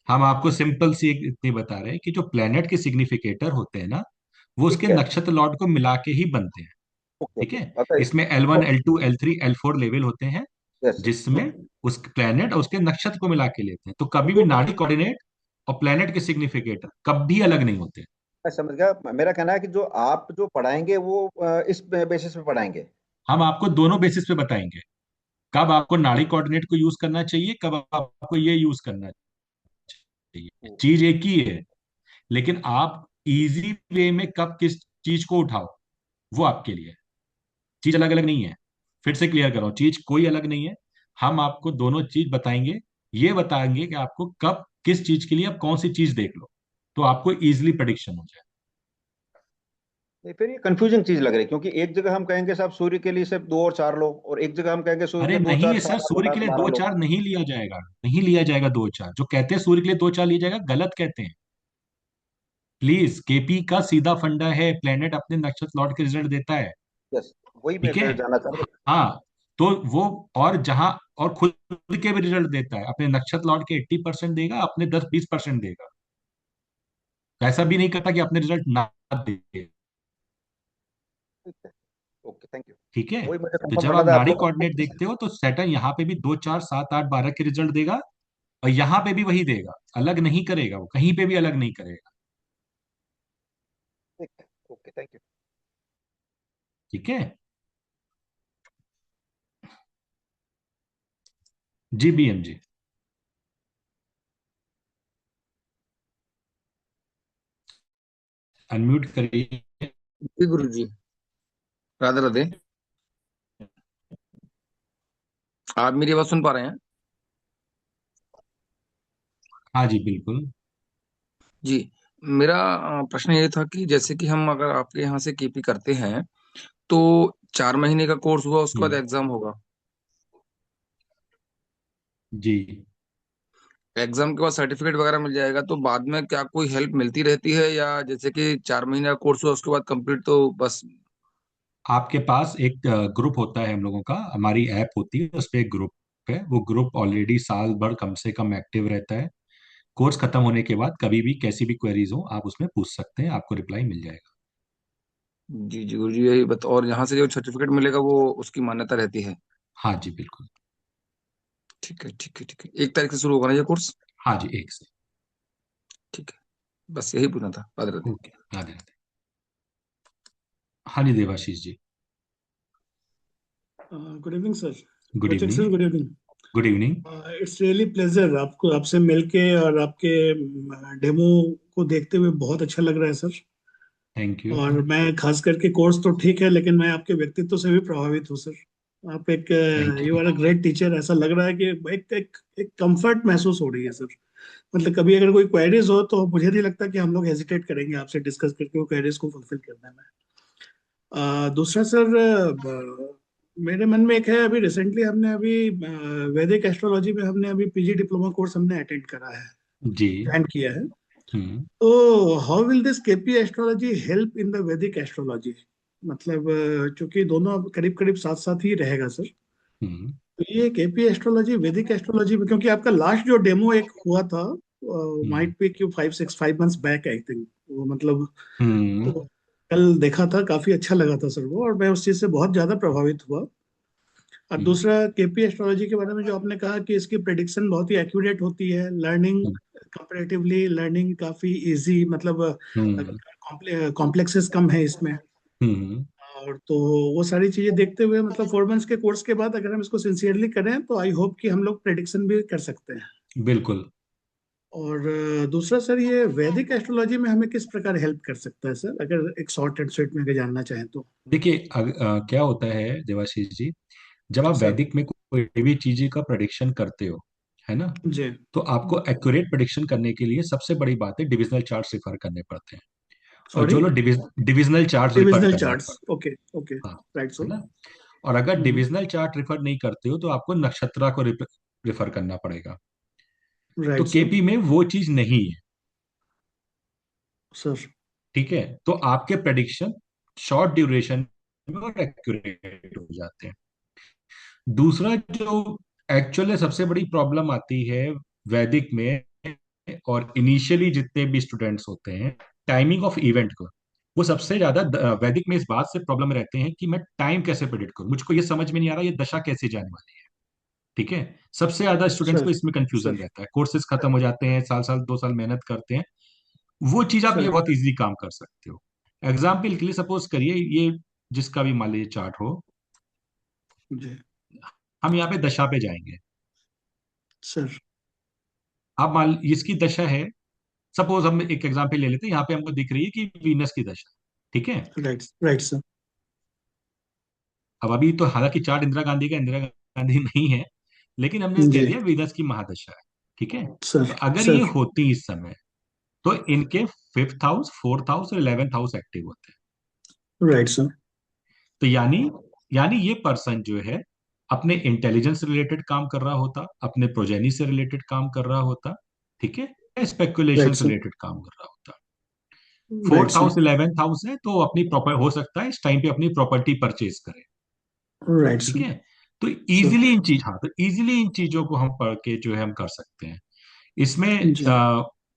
हम आपको सिंपल सी एक इतनी बता रहे हैं कि जो प्लेनेट के सिग्निफिकेटर होते हैं ना, वो है। उसके ठीक है। नक्षत्र लॉर्ड को मिला के ही बनते हैं, ओके ठीक ओके है। अच्छा। इसमें L1 L2 L3 L4 level होते हैं, यस। जिसमें उस प्लेनेट और उसके नक्षत्र को मिला के लेते हैं। तो कभी भी नाड़ी कोऑर्डिनेट और प्लेनेट के सिग्निफिकेटर कभी अलग नहीं होते। मैं समझ गया, मेरा कहना है कि जो आप जो पढ़ाएंगे वो इस बेसिस पे पढ़ाएंगे। हम आपको दोनों बेसिस पे बताएंगे, कब आपको नाड़ी कोऑर्डिनेट को यूज करना चाहिए, कब आपको ये यूज करना चाहिए, चीज एक ही है, लेकिन आप इजी वे में कब किस चीज को उठाओ, वो आपके लिए है। चीज अलग अलग नहीं है, फिर से क्लियर करो, चीज कोई अलग नहीं है। हम आपको दोनों चीज बताएंगे, ये बताएंगे कि आपको कब किस चीज के लिए आप कौन सी चीज देख लो, तो आपको इजिली प्रेडिक्शन हो जाए। नहीं फिर ये कंफ्यूजिंग चीज लग रही है, क्योंकि एक जगह हम कहेंगे साहब सूर्य के लिए सिर्फ 2 और 4 लो, और एक जगह हम कहेंगे सूर्य के अरे लिए दो नहीं चार है सात सर, आठ सूर्य के आठ लिए बारह दो लो। चार नहीं लिया जाएगा, नहीं लिया जाएगा 2 4, जो कहते हैं सूर्य के लिए 2 4 लिया जाएगा, गलत कहते हैं। प्लीज, केपी का सीधा फंडा है, प्लेनेट अपने नक्षत्र लॉर्ड के रिजल्ट देता है, यस, वही मैं ठीक है। जानना चाह रहा था। हाँ, तो वो, और जहां, और खुद के भी रिजल्ट देता है, अपने नक्षत्र लॉर्ड के 80% देगा, अपने 10 20% देगा, ऐसा भी नहीं करता कि अपने रिजल्ट ना दे, ठीक है। Okay thank you. ठीक है। वही मुझे तो कंफर्म जब करना आप था नाड़ी आपको। कोऑर्डिनेट देखते हो तो सैटर्न यहाँ पे भी 2 4 7 8 12 के रिजल्ट देगा, और यहाँ पे भी वही देगा, अलग नहीं करेगा, वो कहीं पे भी अलग नहीं करेगा, ठीक है। Okay thank you. ठीक है। जी बीएम जी, अनम्यूट करिए। जी गुरु जी, राधे राधे। आप मेरी आवाज सुन पा रहे हैं? हाँ जी बिल्कुल। जी। मेरा प्रश्न ये था कि जैसे कि हम अगर आपके यहाँ से केपी करते हैं तो 4 महीने का कोर्स हुआ, उसके बाद एग्जाम होगा। जी, एग्जाम के बाद सर्टिफिकेट वगैरह मिल जाएगा, तो बाद में क्या कोई हेल्प मिलती रहती है, या जैसे कि 4 महीने का कोर्स हुआ उसके बाद कंप्लीट तो बस? आपके पास एक ग्रुप होता है, हम लोगों का, हमारी ऐप होती है, उस पर एक ग्रुप है, वो ग्रुप ऑलरेडी साल भर कम से कम एक्टिव रहता है। कोर्स खत्म होने के बाद कभी भी कैसी भी क्वेरीज हो, आप उसमें पूछ सकते हैं, आपको रिप्लाई मिल जाएगा। जी जी गुरु जी, यही बता। और यहाँ से जो सर्टिफिकेट मिलेगा वो उसकी मान्यता रहती है? हाँ जी बिल्कुल। ठीक है ठीक है ठीक है। 1 तारीख से शुरू होगा ना ये कोर्स? हाँ जी, एक से। ठीक है, बस यही पूछना था। राधे राधे। ओके, राधे राधे। हाँ जी Devashish ji. Good evening sir. Good coaching sir evening. Good evening. Good evening. It's really pleasure आपको आपसे मिलके और आपके डेमो को देखते हुए बहुत अच्छा लग रहा है सर। Thank you. और मैं खास करके कोर्स तो ठीक है लेकिन मैं आपके व्यक्तित्व से भी प्रभावित हूँ सर। आप एक thank you you. Are a great teacher. ऐसा लग रहा है कि एक कंफर्ट महसूस हो रही है सर। मतलब कभी अगर कोई क्वेरीज हो तो मुझे नहीं लगता कि हम लोग हेजिटेट करेंगे आपसे डिस्कस करके वो क्वेरीज को फुलफिल करने में। दूसरा सर, मेरे मन में एक है। अभी रिसेंटली हमने अभी वैदिक एस्ट्रोलॉजी में हमने अभी पीजी डिप्लोमा कोर्स हमने अटेंड करा है, जी। ज्वाइन किया है। हम्म। तो how will this KP astrology help in the वैदिक एस्ट्रोलॉजी? मतलब चूंकि दोनों करीब करीब साथ साथ ही रहेगा सर। हम्म। तो ये केपी एस्ट्रोलॉजी वैदिक एस्ट्रोलॉजी में, क्योंकि आपका लास्ट जो डेमो एक हुआ था हम्म। माइट बी क्यों 5 मंथ्स बैक आई थिंक, वो मतलब हम्म। तो कल देखा था, काफी अच्छा लगा था सर वो, और मैं उस चीज से बहुत ज्यादा प्रभावित हुआ। और हम्म। दूसरा केपी एस्ट्रोलॉजी के बारे में जो आपने कहा कि इसकी प्रेडिक्शन बहुत ही एक्यूरेट होती है, लर्निंग कंपैरेटिवली लर्निंग काफी इजी, मतलब हम्म। कॉम्प्लेक्सेस कम है इसमें। हम्म। और तो वो सारी चीजें देखते हुए मतलब 4 मंथ्स के कोर्स के बाद अगर हम इसको सिंसियरली करें तो आई होप कि हम लोग प्रेडिक्शन भी कर सकते हैं। बिल्कुल। और दूसरा सर, ये वैदिक एस्ट्रोलॉजी में हमें किस प्रकार हेल्प कर सकता है सर, अगर एक शॉर्ट एंड स्वीट में अगर जानना चाहें तो? देखिए क्या होता है देवाशीष जी, जब आप सर वैदिक में कोई भी चीज का प्रेडिक्शन करते हो, है ना, जी। तो आपको एक्यूरेट प्रेडिक्शन करने के लिए सबसे बड़ी बात है डिविजनल चार्ट्स रिफर करने पड़ते हैं। और सॉरी, जो लोग डिविजनल चार्ट्स रिफर डिविजनल करना चार्ट्स, पड़ता ओके ओके, है, हाँ, राइट है सर। ना। और अगर डिविजनल चार्ट रिफर नहीं करते हो तो आपको नक्षत्रा को रिफर करना पड़ेगा। तो राइट सर। केपी में वो चीज नहीं है। सर ठीक है, तो आपके प्रेडिक्शन शॉर्ट ड्यूरेशन में और एक्यूरेट हो जाते हैं। दूसरा जो एक्चुअली सबसे बड़ी प्रॉब्लम आती है वैदिक में, और इनिशियली जितने भी स्टूडेंट्स होते हैं, टाइमिंग ऑफ इवेंट को, वो सबसे ज्यादा वैदिक में इस बात से प्रॉब्लम रहते हैं कि मैं टाइम कैसे प्रेडिक्ट करूं, मुझको ये समझ में नहीं आ रहा ये दशा कैसे जाने वाली है। ठीक है, सबसे ज्यादा स्टूडेंट्स को सर इसमें कंफ्यूजन सर रहता है। कोर्सेज खत्म हो जाते हैं, साल साल 2 साल मेहनत करते हैं। वो चीज आप ये सर बहुत इजीली काम कर सकते हो। एग्जाम्पल के लिए सपोज करिए ये जिसका भी मान लीजिए चार्ट हो, जी। हम यहाँ पे दशा पे जाएंगे। सर अब मान इसकी दशा है, सपोज हम एक एग्जांपल ले लेते हैं, यहाँ पे हमको दिख रही है कि वीनस की दशा। ठीक है, राइट राइट सर। अब अभी तो हालांकि चार्ट इंदिरा गांधी नहीं है, लेकिन हमने कह जी। दिया वीनस की महादशा है। ठीक है, तो सर अगर ये सर होती इस समय, तो इनके 5th हाउस, 4th हाउस और 11th हाउस एक्टिव होते हैं। Right sir. तो यानी यानी ये पर्सन जो है अपने इंटेलिजेंस से रिलेटेड काम कर रहा होता, अपने प्रोजेनी से रिलेटेड काम कर रहा होता। ठीक है, स्पेकुलेशन राइट से सर। रिलेटेड काम कर रहा होता। Right fourth sir. House 11th house है, तो अपनी प्रॉपर हो सकता है इस टाइम पे अपनी प्रॉपर्टी परचेज करे। राइट ठीक सर। है, तो सर इजीली इन चीजों को हम पढ़ के जो है हम कर सकते हैं। इसमें जी।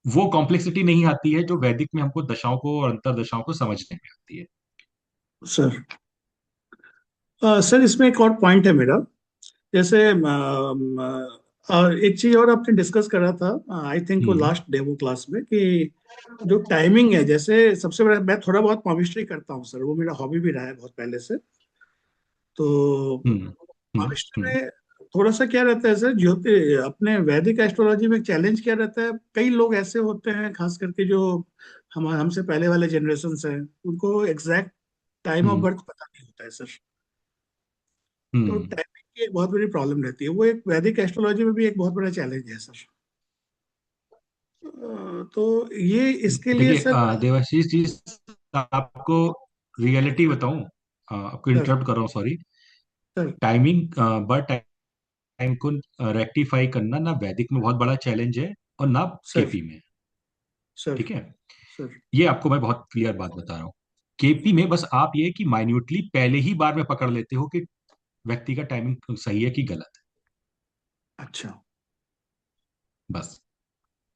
वो कॉम्प्लेक्सिटी नहीं आती है जो वैदिक में हमको दशाओं को और अंतर दशाओं को समझने में आती है। सर सर इसमें एक और पॉइंट है मेरा। जैसे एक चीज और आपने डिस्कस करा था, आई थिंक वो हम्म। लास्ट डेमो क्लास में, कि जो टाइमिंग है, जैसे सबसे बड़ा, मैं थोड़ा बहुत पॉमिस्ट्री करता हूँ सर, वो मेरा हॉबी भी रहा है बहुत पहले से। तो हम्म। हम्म। पॉमिस्ट्री में थोड़ा सा क्या रहता है सर, ज्योति अपने वैदिक एस्ट्रोलॉजी में एक चैलेंज क्या रहता है, कई लोग ऐसे होते हैं खास करके जो हम हमसे पहले वाले जनरेशन हैं, उनको exact time of hmm. Birth पता नहीं होता है सर। तो हम्म। टाइमिंग की एक बहुत बड़ी प्रॉब्लम रहती है, वो एक वैदिक एस्ट्रोलॉजी में भी एक बहुत बड़ा चैलेंज है सर। तो ये इसके लिए देखिए सर। देवाशीष जी, आपको रियलिटी बताऊं, आपको सर इंटरप्ट कर रहा हूँ, sorry. Sir timing birth time को रेक्टिफाई करना ना वैदिक में बहुत बड़ा चैलेंज है और ना सर केपी में। सर ठीक है, सर ये आपको मैं बहुत क्लियर बात बता रहा हूँ। केपी में बस आप ये कि माइन्यूटली पहले ही बार में पकड़ लेते हो कि व्यक्ति का टाइमिंग सही है कि गलत अच्छा। है, बस।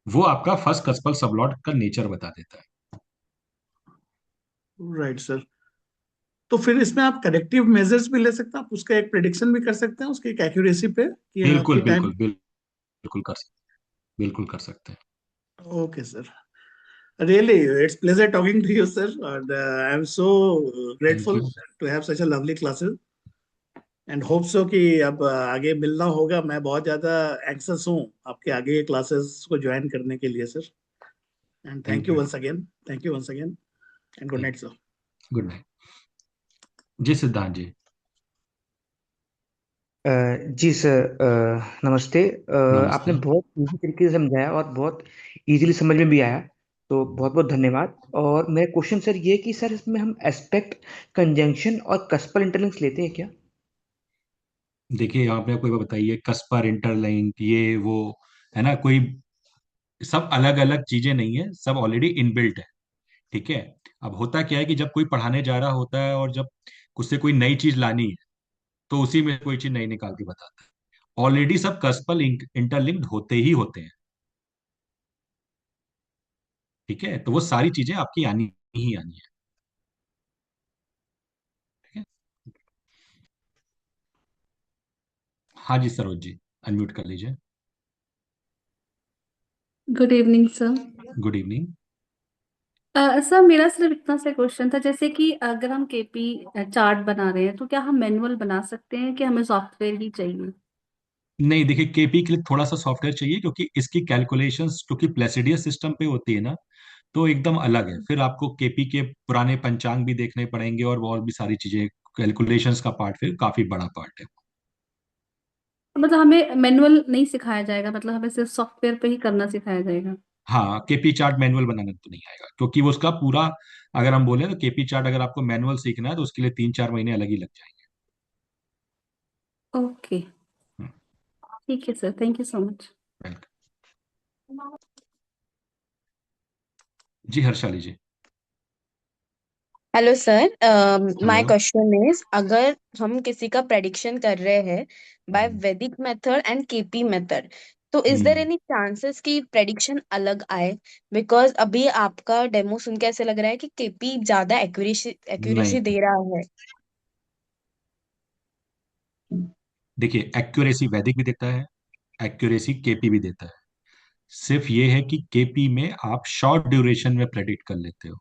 वो आपका फर्स्ट कस्पल सबलॉट का नेचर बता देता है। Right sir. तो फिर इसमें आप करेक्टिव मेजर्स भी ले सकते हैं, आप उसका एक प्रिडिक्शन भी कर सकते हैं उसकी एक एक्यूरेसी पे कि बिल्कुल आपकी टाइम। बिल्कुल बिल्कुल बिल्कुल कर सकते हैं। Okay sir, really it's pleasure talking to you sir, and I'm so thank grateful you. to have such a lovely classes and hope so कि अब आगे मिलना होगा। मैं बहुत ज्यादा एंक्सस हूँ आपके आगे के क्लासेस को ज्वाइन करने के लिए sir, and thank you. Thank you once again and good night sir. Good night जी। सिद्धांत जी। जी सर, नमस्ते। आपने नमस्ते। बहुत इजी तरीके से समझाया और बहुत इजीली समझ में भी आया, तो बहुत बहुत धन्यवाद। और मेरा क्वेश्चन सर ये कि सर इसमें हम एस्पेक्ट, कंजंक्शन और कस्पल इंटरलिंक्स लेते हैं क्या? देखिए यहाँ पे आपको ये बताइए, कस्पर, इंटरलिंक, ये वो है ना, कोई सब अलग अलग चीजें नहीं है, सब ऑलरेडी इनबिल्ट है। ठीक है। अब होता क्या है कि जब कोई पढ़ाने जा रहा होता है और जब उससे कोई नई चीज लानी है तो उसी में कोई चीज नई निकाल के बताता है। ऑलरेडी सब कस्पल इंटरलिंक्ड होते ही होते हैं। ठीक है, तो वो सारी चीजें आपकी आनी ही आनी है। ठीक है। हाँ जी सरोज जी, अनम्यूट कर लीजिए। Good evening sir. Good evening. Sir मेरा सिर्फ इतना सा क्वेश्चन था, जैसे कि अगर हम केपी चार्ट बना रहे हैं तो क्या हम मैनुअल बना सकते हैं कि हमें सॉफ्टवेयर ही चाहिए? नहीं, देखिए केपी के लिए थोड़ा सा सॉफ्टवेयर चाहिए, क्योंकि इसकी कैलकुलेशंस क्योंकि प्लेसिडियस सिस्टम पे होती है ना, तो एकदम अलग है। फिर आपको केपी के पुराने पंचांग भी देखने पड़ेंगे और भी सारी चीजें। कैलकुलेशंस का पार्ट फिर काफी बड़ा पार्ट है। तो मतलब हमें मैनुअल नहीं सिखाया जाएगा, मतलब हमें सिर्फ सॉफ्टवेयर पे ही करना सिखाया जाएगा? हाँ, केपी चार्ट मैनुअल बनाने तो नहीं आएगा, क्योंकि वो उसका पूरा, अगर हम बोले तो केपी चार्ट अगर आपको मैनुअल सीखना है तो उसके लिए 3-4 महीने अलग ही लग जाएंगे। ओके, ठीक है sir, thank you so much. Welcome जी। Harshali ji. Hello sir, my hello. Question is, अगर हम किसी का प्रेडिक्शन कर रहे हैं by hmm Vedic method and KP method, तो is there hmm, any chances कि प्रेडिक्शन अलग आए? बिकॉज अभी आपका डेमो सुन के ऐसे लग रहा है कि केपी ज्यादा एक्यूरेसी नहीं, एक्यूरेसी दे रहा है। देखिए एक्यूरेसी वैदिक भी देता है, एक्यूरेसी केपी भी देता है। सिर्फ ये है कि केपी में आप शॉर्ट ड्यूरेशन में प्रेडिक्ट कर लेते हो,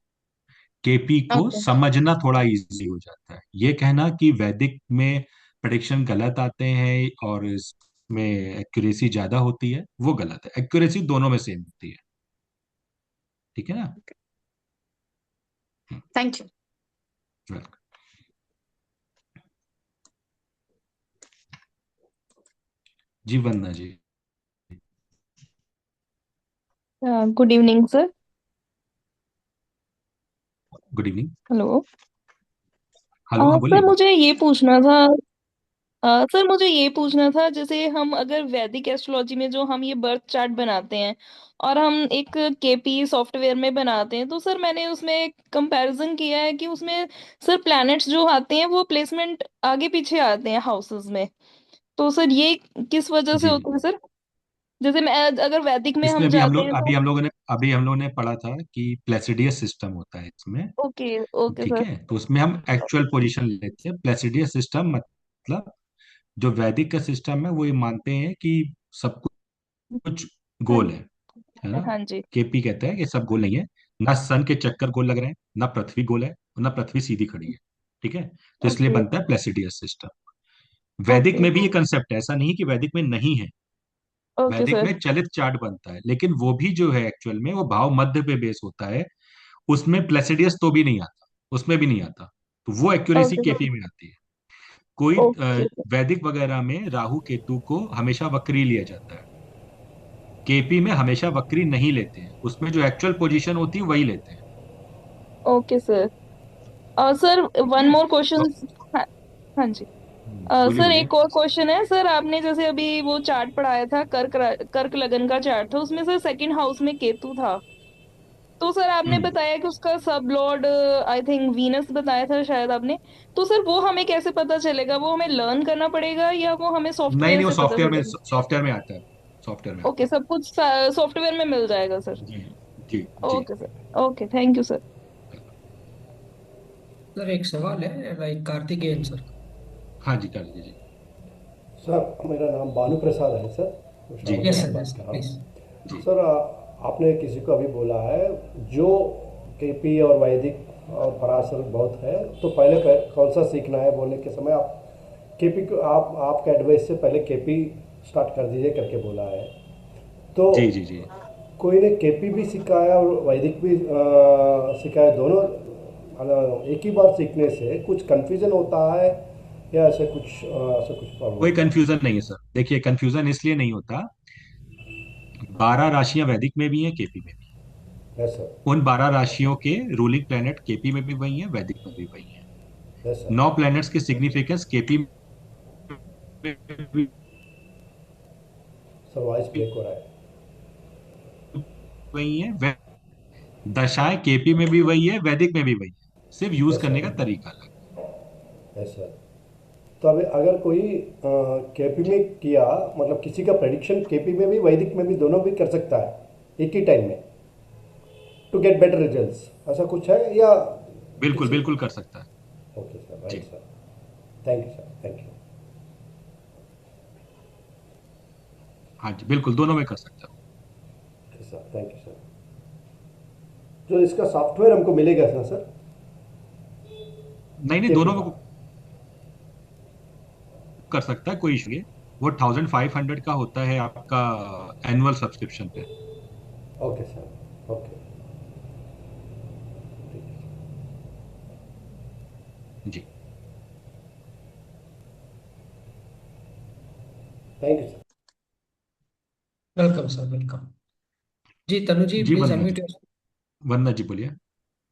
केपी को ओके। समझना थोड़ा इजी हो जाता है। ये कहना कि वैदिक में प्रेडिक्शन गलत आते हैं और इसमें एक्यूरेसी ज्यादा होती है, वो गलत है। एक्यूरेसी दोनों में सेम होती है। ठीक है ना। Thank you. वेलकम जी। Vandana ji. Good evening sir. Good evening. Hello. Hello, हाँ सर बोलिए। मुझे ये पूछना था, सर मुझे ये पूछना था, जैसे हम अगर वैदिक एस्ट्रोलॉजी में जो हम ये बर्थ चार्ट बनाते हैं और हम एक केपी सॉफ्टवेयर में बनाते हैं, तो सर मैंने उसमें एक कंपैरिजन किया है कि उसमें सर प्लैनेट्स जो आते हैं वो प्लेसमेंट आगे पीछे आते हैं हाउसेस में। तो सर ये किस वजह से जी, होता है सर? जैसे मैं अगर वैदिक में इसमें हम जाते हैं तो। अभी हम लोगों ने पढ़ा था कि प्लेसिडियस सिस्टम होता है इसमें। ओके ओके ठीक सर। है, तो उसमें हम एक्चुअल पोजीशन लेते हैं। प्लेसिडियस सिस्टम मतलब जो वैदिक का सिस्टम है वो ये मानते हैं कि सब कुछ हाँ गोल है ना। हाँ जी। केपी कहता है कि सब गोल नहीं है, ना सन के चक्कर गोल लग रहे हैं, ना पृथ्वी गोल है और ना पृथ्वी सीधी खड़ी है। ठीक है, तो इसलिए ओके बनता है प्लेसिडियस सिस्टम। वैदिक ओके में भी ये कंसेप्ट है, ऐसा नहीं है कि वैदिक में नहीं है। ओके वैदिक सर। में चलित चार्ट बनता है, लेकिन वो भी जो है एक्चुअल में वो भाव मध्य पे बेस होता है। उसमें प्लेसिडियस तो भी नहीं आता, उसमें भी नहीं आता, तो वो एक्यूरेसी ओके सर। केपी में आती है। कोई ओके सर। वैदिक वगैरह में राहु केतु को हमेशा वक्री लिया जाता है, केपी में हमेशा वक्री नहीं लेते हैं, उसमें जो एक्चुअल पोजीशन होती है वही लेते हैं। Okay sir. सर ठीक वन है, मोर तो क्वेश्चन। हाँ हाँ जी। बोलिए सर बोलिए। एक और क्वेश्चन है सर, आपने जैसे अभी वो चार्ट पढ़ाया था, कर्क लगन का चार्ट था, उसमें सर सेकंड हाउस में केतु था। तो सर आपने हम्म बताया कि उसका सब लॉर्ड आई थिंक वीनस बताया था शायद आपने। तो सर वो हमें कैसे पता चलेगा? वो हमें लर्न करना पड़ेगा या वो हमें नहीं सॉफ्टवेयर नहीं, वो से पता चलेगा? सॉफ्टवेयर में आता है, सॉफ्टवेयर में आता ओके, सब कुछ सॉफ्टवेयर में मिल जाएगा सर। है। जी जी जी। Okay sir. Okay, thank you sir. Sir एक सवाल है लाइक कार्तिकेयन सर। हाँ जी, कर दीजिए। सर मेरा नाम भानु प्रसाद है सर, जी शावट यस से सर, बात यस कर रहा प्लीज। हूँ। जी सर आपने किसी को अभी बोला है जो केपी और वैदिक और पराशर बहुत है, तो पहले कौन सा सीखना है बोलने के समय आप केपी को आपके एडवाइस से पहले केपी स्टार्ट कर दीजिए करके बोला है। तो जी जी जी कोई ने केपी भी सिखाया और वैदिक भी सिखाया, दोनों एक ही बार सीखने से कुछ कंफ्यूजन होता है या ऐसे कुछ प्रॉब्लम कोई होता है? कंफ्यूजन नहीं है सर। देखिए, कंफ्यूजन इसलिए नहीं होता, 12 राशियां वैदिक में भी हैं, केपी में भी यस सर। हैं। उन 12 राशियों के रूलिंग प्लेनेट केपी में भी वही है, वैदिक में भी वही है। Yes sir. 9 प्लैनेट्स की सिग्निफिकेंस केपी में भी सर वॉइस ब्रेक हो रहा है। वही है, दशाएं केपी में भी वही है, वैदिक में भी वही है, सिर्फ यूज यस करने का सर। तरीका अलग यस सर। तो अभी अगर कोई केपी में किया, मतलब किसी का प्रेडिक्शन केपी में भी वैदिक में भी दोनों भी कर सकता है एक ही टाइम में टू गेट बेटर रिजल्ट्स, ऐसा कुछ है या है। बिल्कुल किसी? बिल्कुल कर सकता है। ओके सर, जी right sir. Thank you sir, thank you. हाँ जी, बिल्कुल दोनों में कर सकता है। Okay sir, thank you sir. जो इसका सॉफ्टवेयर हमको मिलेगा ना सर, नहीं नहीं, केपी दोनों का? में कर सकता है, कोई इशू नहीं है। वो 1500 का होता है आपका एनुअल सब्सक्रिप्शन पे। Okay sir, okay. जी thank you sir. Welcome sir, welcome. जी तनु जी जी please Vandana ji, unmute your. Vandana ji बोलिए।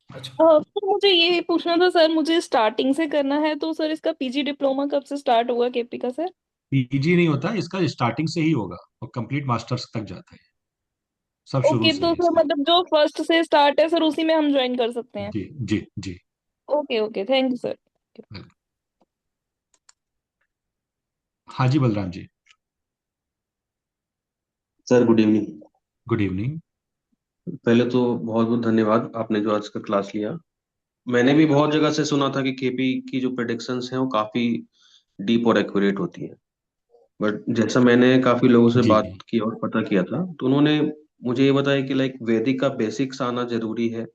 अच्छा। सर मुझे ये पूछना था सर, मुझे स्टार्टिंग से करना है तो सर इसका पीजी डिप्लोमा कब से स्टार्ट होगा केपी का सर? पीजी नहीं होता इसका, स्टार्टिंग से ही होगा और कंप्लीट मास्टर्स तक जाता है, सब शुरू ओके, से तो ही सर इसका। मतलब जो फर्स्ट से स्टार्ट है सर उसी में हम ज्वाइन कर सकते हैं? जी जी जी। Okay okay, thank you sir. Welcome. हाँ जी Balram ji. Sir good evening. Good evening. पहले तो बहुत बहुत धन्यवाद, आपने जो आज का क्लास लिया। मैंने भी बहुत जगह से सुना था कि केपी की जो प्रेडिक्शंस हैं वो काफी डीप और एक्यूरेट होती हैं, बट जैसा मैंने काफी लोगों से जी बात की और पता किया था, तो उन्होंने मुझे ये बताया कि लाइक वैदिक का बेसिक्स आना जरूरी है,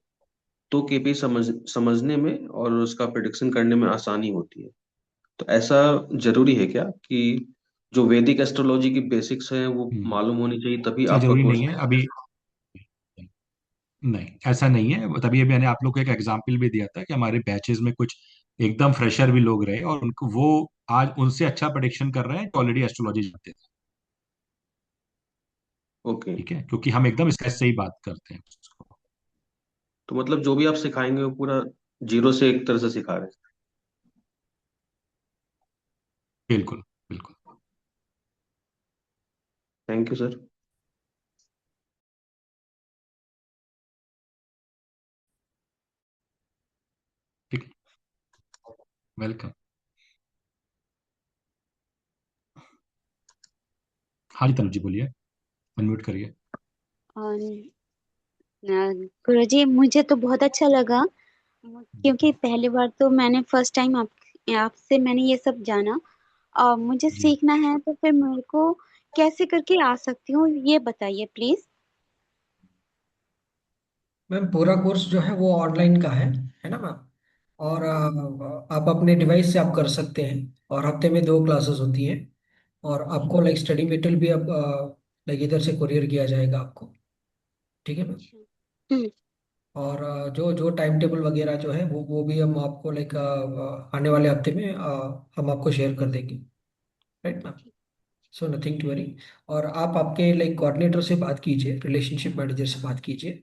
तो केपी समझने में और उसका प्रेडिक्शन करने में आसानी होती है। तो ऐसा जरूरी है क्या कि जो वैदिक एस्ट्रोलॉजी की बेसिक्स हैं वो मालूम होनी चाहिए तभी ऐसा आपका जरूरी कोर्स? नहीं है अभी। नहीं, ऐसा नहीं है। तभी मैंने आप लोग को एक एग्जाम्पल भी दिया था कि हमारे बैचेस में कुछ एकदम फ्रेशर भी लोग रहे और उनको वो आज उनसे अच्छा प्रेडिक्शन कर रहे हैं जो ऑलरेडी एस्ट्रोलॉजी जानते थे। ओके। ठीक है, क्योंकि हम एकदम स्केच से ही बात करते हैं। तो मतलब जो भी आप सिखाएंगे वो पूरा जीरो से एक तरह से सिखा रहे हैं? बिल्कुल बिल्कुल। Thank you sir. ठीक है, वेलकम। हाँ जी तनु जी बोलिए, अनम्यूट करिए। गुरुजी मुझे तो बहुत अच्छा लगा, क्योंकि पहली बार तो मैंने फर्स्ट टाइम आपसे मैंने ये सब जाना। और मुझे जी सीखना है तो फिर मेरे को कैसे करके आ सकती हूँ ये बताइए प्लीज। मैम पूरा कोर्स जो है वो ऑनलाइन का है ना मैम। और आप अपने डिवाइस से आप कर सकते हैं। और हफ्ते में 2 क्लासेस होती हैं। और आपको लाइक स्टडी मटेरियल भी अब लाइक इधर से कुरियर किया जाएगा आपको। ठीक है मैम। हम्म। और जो जो टाइम टेबल वगैरह जो है वो भी हम आपको लाइक आने वाले हफ्ते में हम आपको शेयर कर देंगे। Right ma'am. So nothing to worry. और आप आपके लाइक कोऑर्डिनेटर से बात कीजिए, रिलेशनशिप मैनेजर से बात कीजिए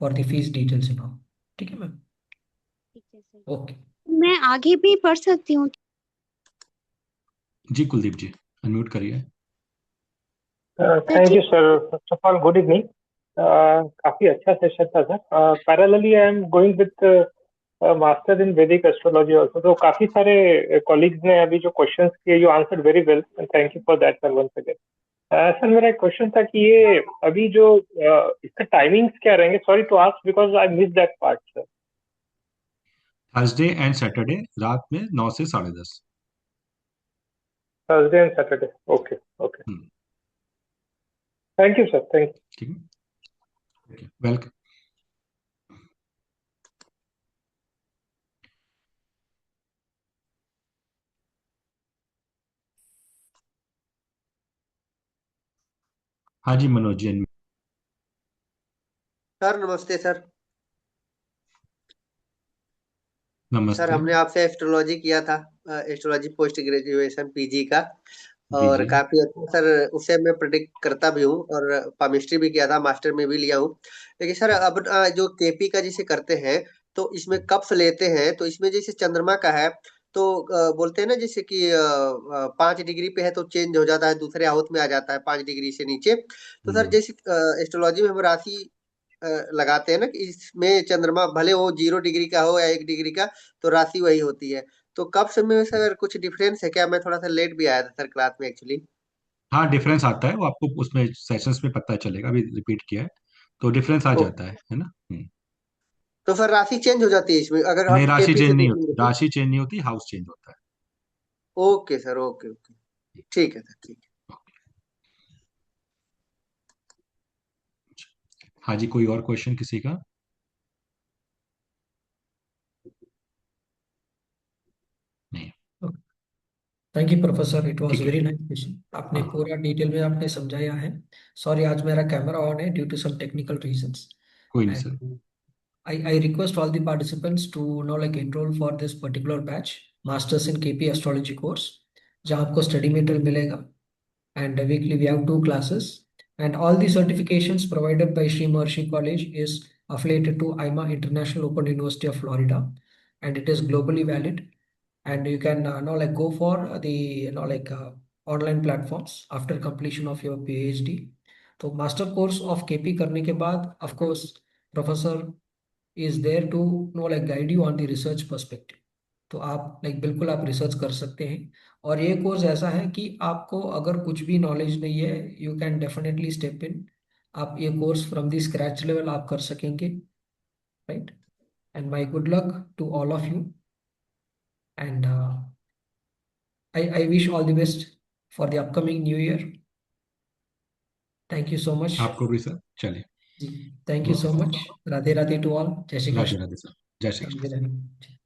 for the fees details and all. ठीक है मैम। ठीक है सर। ओके। मैं आगे भी पढ़ सकती हूँ? जी कुलदीप जी, अनम्यूट करिए। Thank you sir, first of all good evening. काफी अच्छा सेशन था sir. Parallelly I am going with master in वैदिक एस्ट्रोलॉजी ऑल्सो, तो काफी सारे कॉलीग्स ने अभी जो क्वेश्चंस किए you answered very well and thank you for that sir once again. Sir मेरा एक क्वेश्चन था कि ये अभी जो इसका टाइमिंग्स क्या रहेंगे? Sorry to ask because I miss that part sir. Thursday and Saturday रात में 9 से 10:30। Thursday and Saturday, okay okay, thank you sir, thank you. ठीक है, वेलकम। हाँ जी मनोज जी। सर नमस्ते सर। सर नमस्ते हमने आपसे एस्ट्रोलॉजी किया था, एस्ट्रोलॉजी पोस्ट ग्रेजुएशन पीजी का, जी और जी। काफी अच्छा सर, उससे मैं प्रिडिक्ट करता भी हूँ, और केमिस्ट्री भी किया था, मास्टर में भी लिया हूँ। लेकिन सर अब जो केपी का जिसे करते हैं, तो इसमें कप्स लेते हैं, तो इसमें जैसे चंद्रमा का है, तो बोलते हैं ना जैसे कि 5 डिग्री पे है तो चेंज हो जाता है, दूसरे हाउस में आ जाता है 5 डिग्री से नीचे। तो सर जैसे एस्ट्रोलॉजी में हम राशि लगाते हैं ना कि इसमें चंद्रमा भले वो 0 डिग्री का हो या 1 डिग्री का, तो राशि वही होती है। तो कब से में सर कुछ डिफरेंस है क्या? मैं थोड़ा सा लेट भी आया था सर क्लास में एक्चुअली। हाँ डिफरेंस आता है, वो आपको उसमें सेशंस में पता चलेगा, अभी रिपीट किया है तो डिफरेंस आ जाता है ना। तो सर राशि चेंज हो जाती है इसमें अगर नहीं, हम राशि केपी चेंज से नहीं देखेंगे होती, तो? राशि चेंज नहीं होती, हाउस चेंज होता है। ओके सर, ओके ओके, ठीक है सर, ठीक है। हाँ जी, कोई और क्वेश्चन किसी का? नहीं। Thank you professor, it was ठीक है, वेरी नाइस क्वेश्चन, आपने हाँ पूरा डिटेल में आपने समझाया है। सॉरी, आज मेरा कैमरा ऑन है due to some technical reasons. कोई नहीं sir. And I request all the participants to now like enroll for this particular batch, Masters in KP Astrology course, जहाँ आपको स्टडी मटेरियल मिलेगा, and weekly we have 2 classes, and all the certifications provided by Sri Maharshi College is affiliated to IMA International Open University of Florida, and it is globally valid, and you can now like go for the online platforms after completion of your PhD. तो मास्टर कोर्स ऑफ केपी करने के बाद of course professor is there to know like guide you on the research perspective. तो आप लाइक बिल्कुल आप रिसर्च कर सकते हैं, और ये कोर्स ऐसा है कि आपको अगर कुछ भी नॉलेज नहीं है, you can definitely step in, आप ये course from the scratch level आप कर सकेंगे, right. And my good luck to all of you, and I wish all the best for the upcoming new year. Thank you so much. आपको भी सर, चलिए। जी, thank you so much. Radhe Radhe to all. जय श्री राधे कृष्ण। राधे सर, जय श्री कृष्ण। राधे राधे।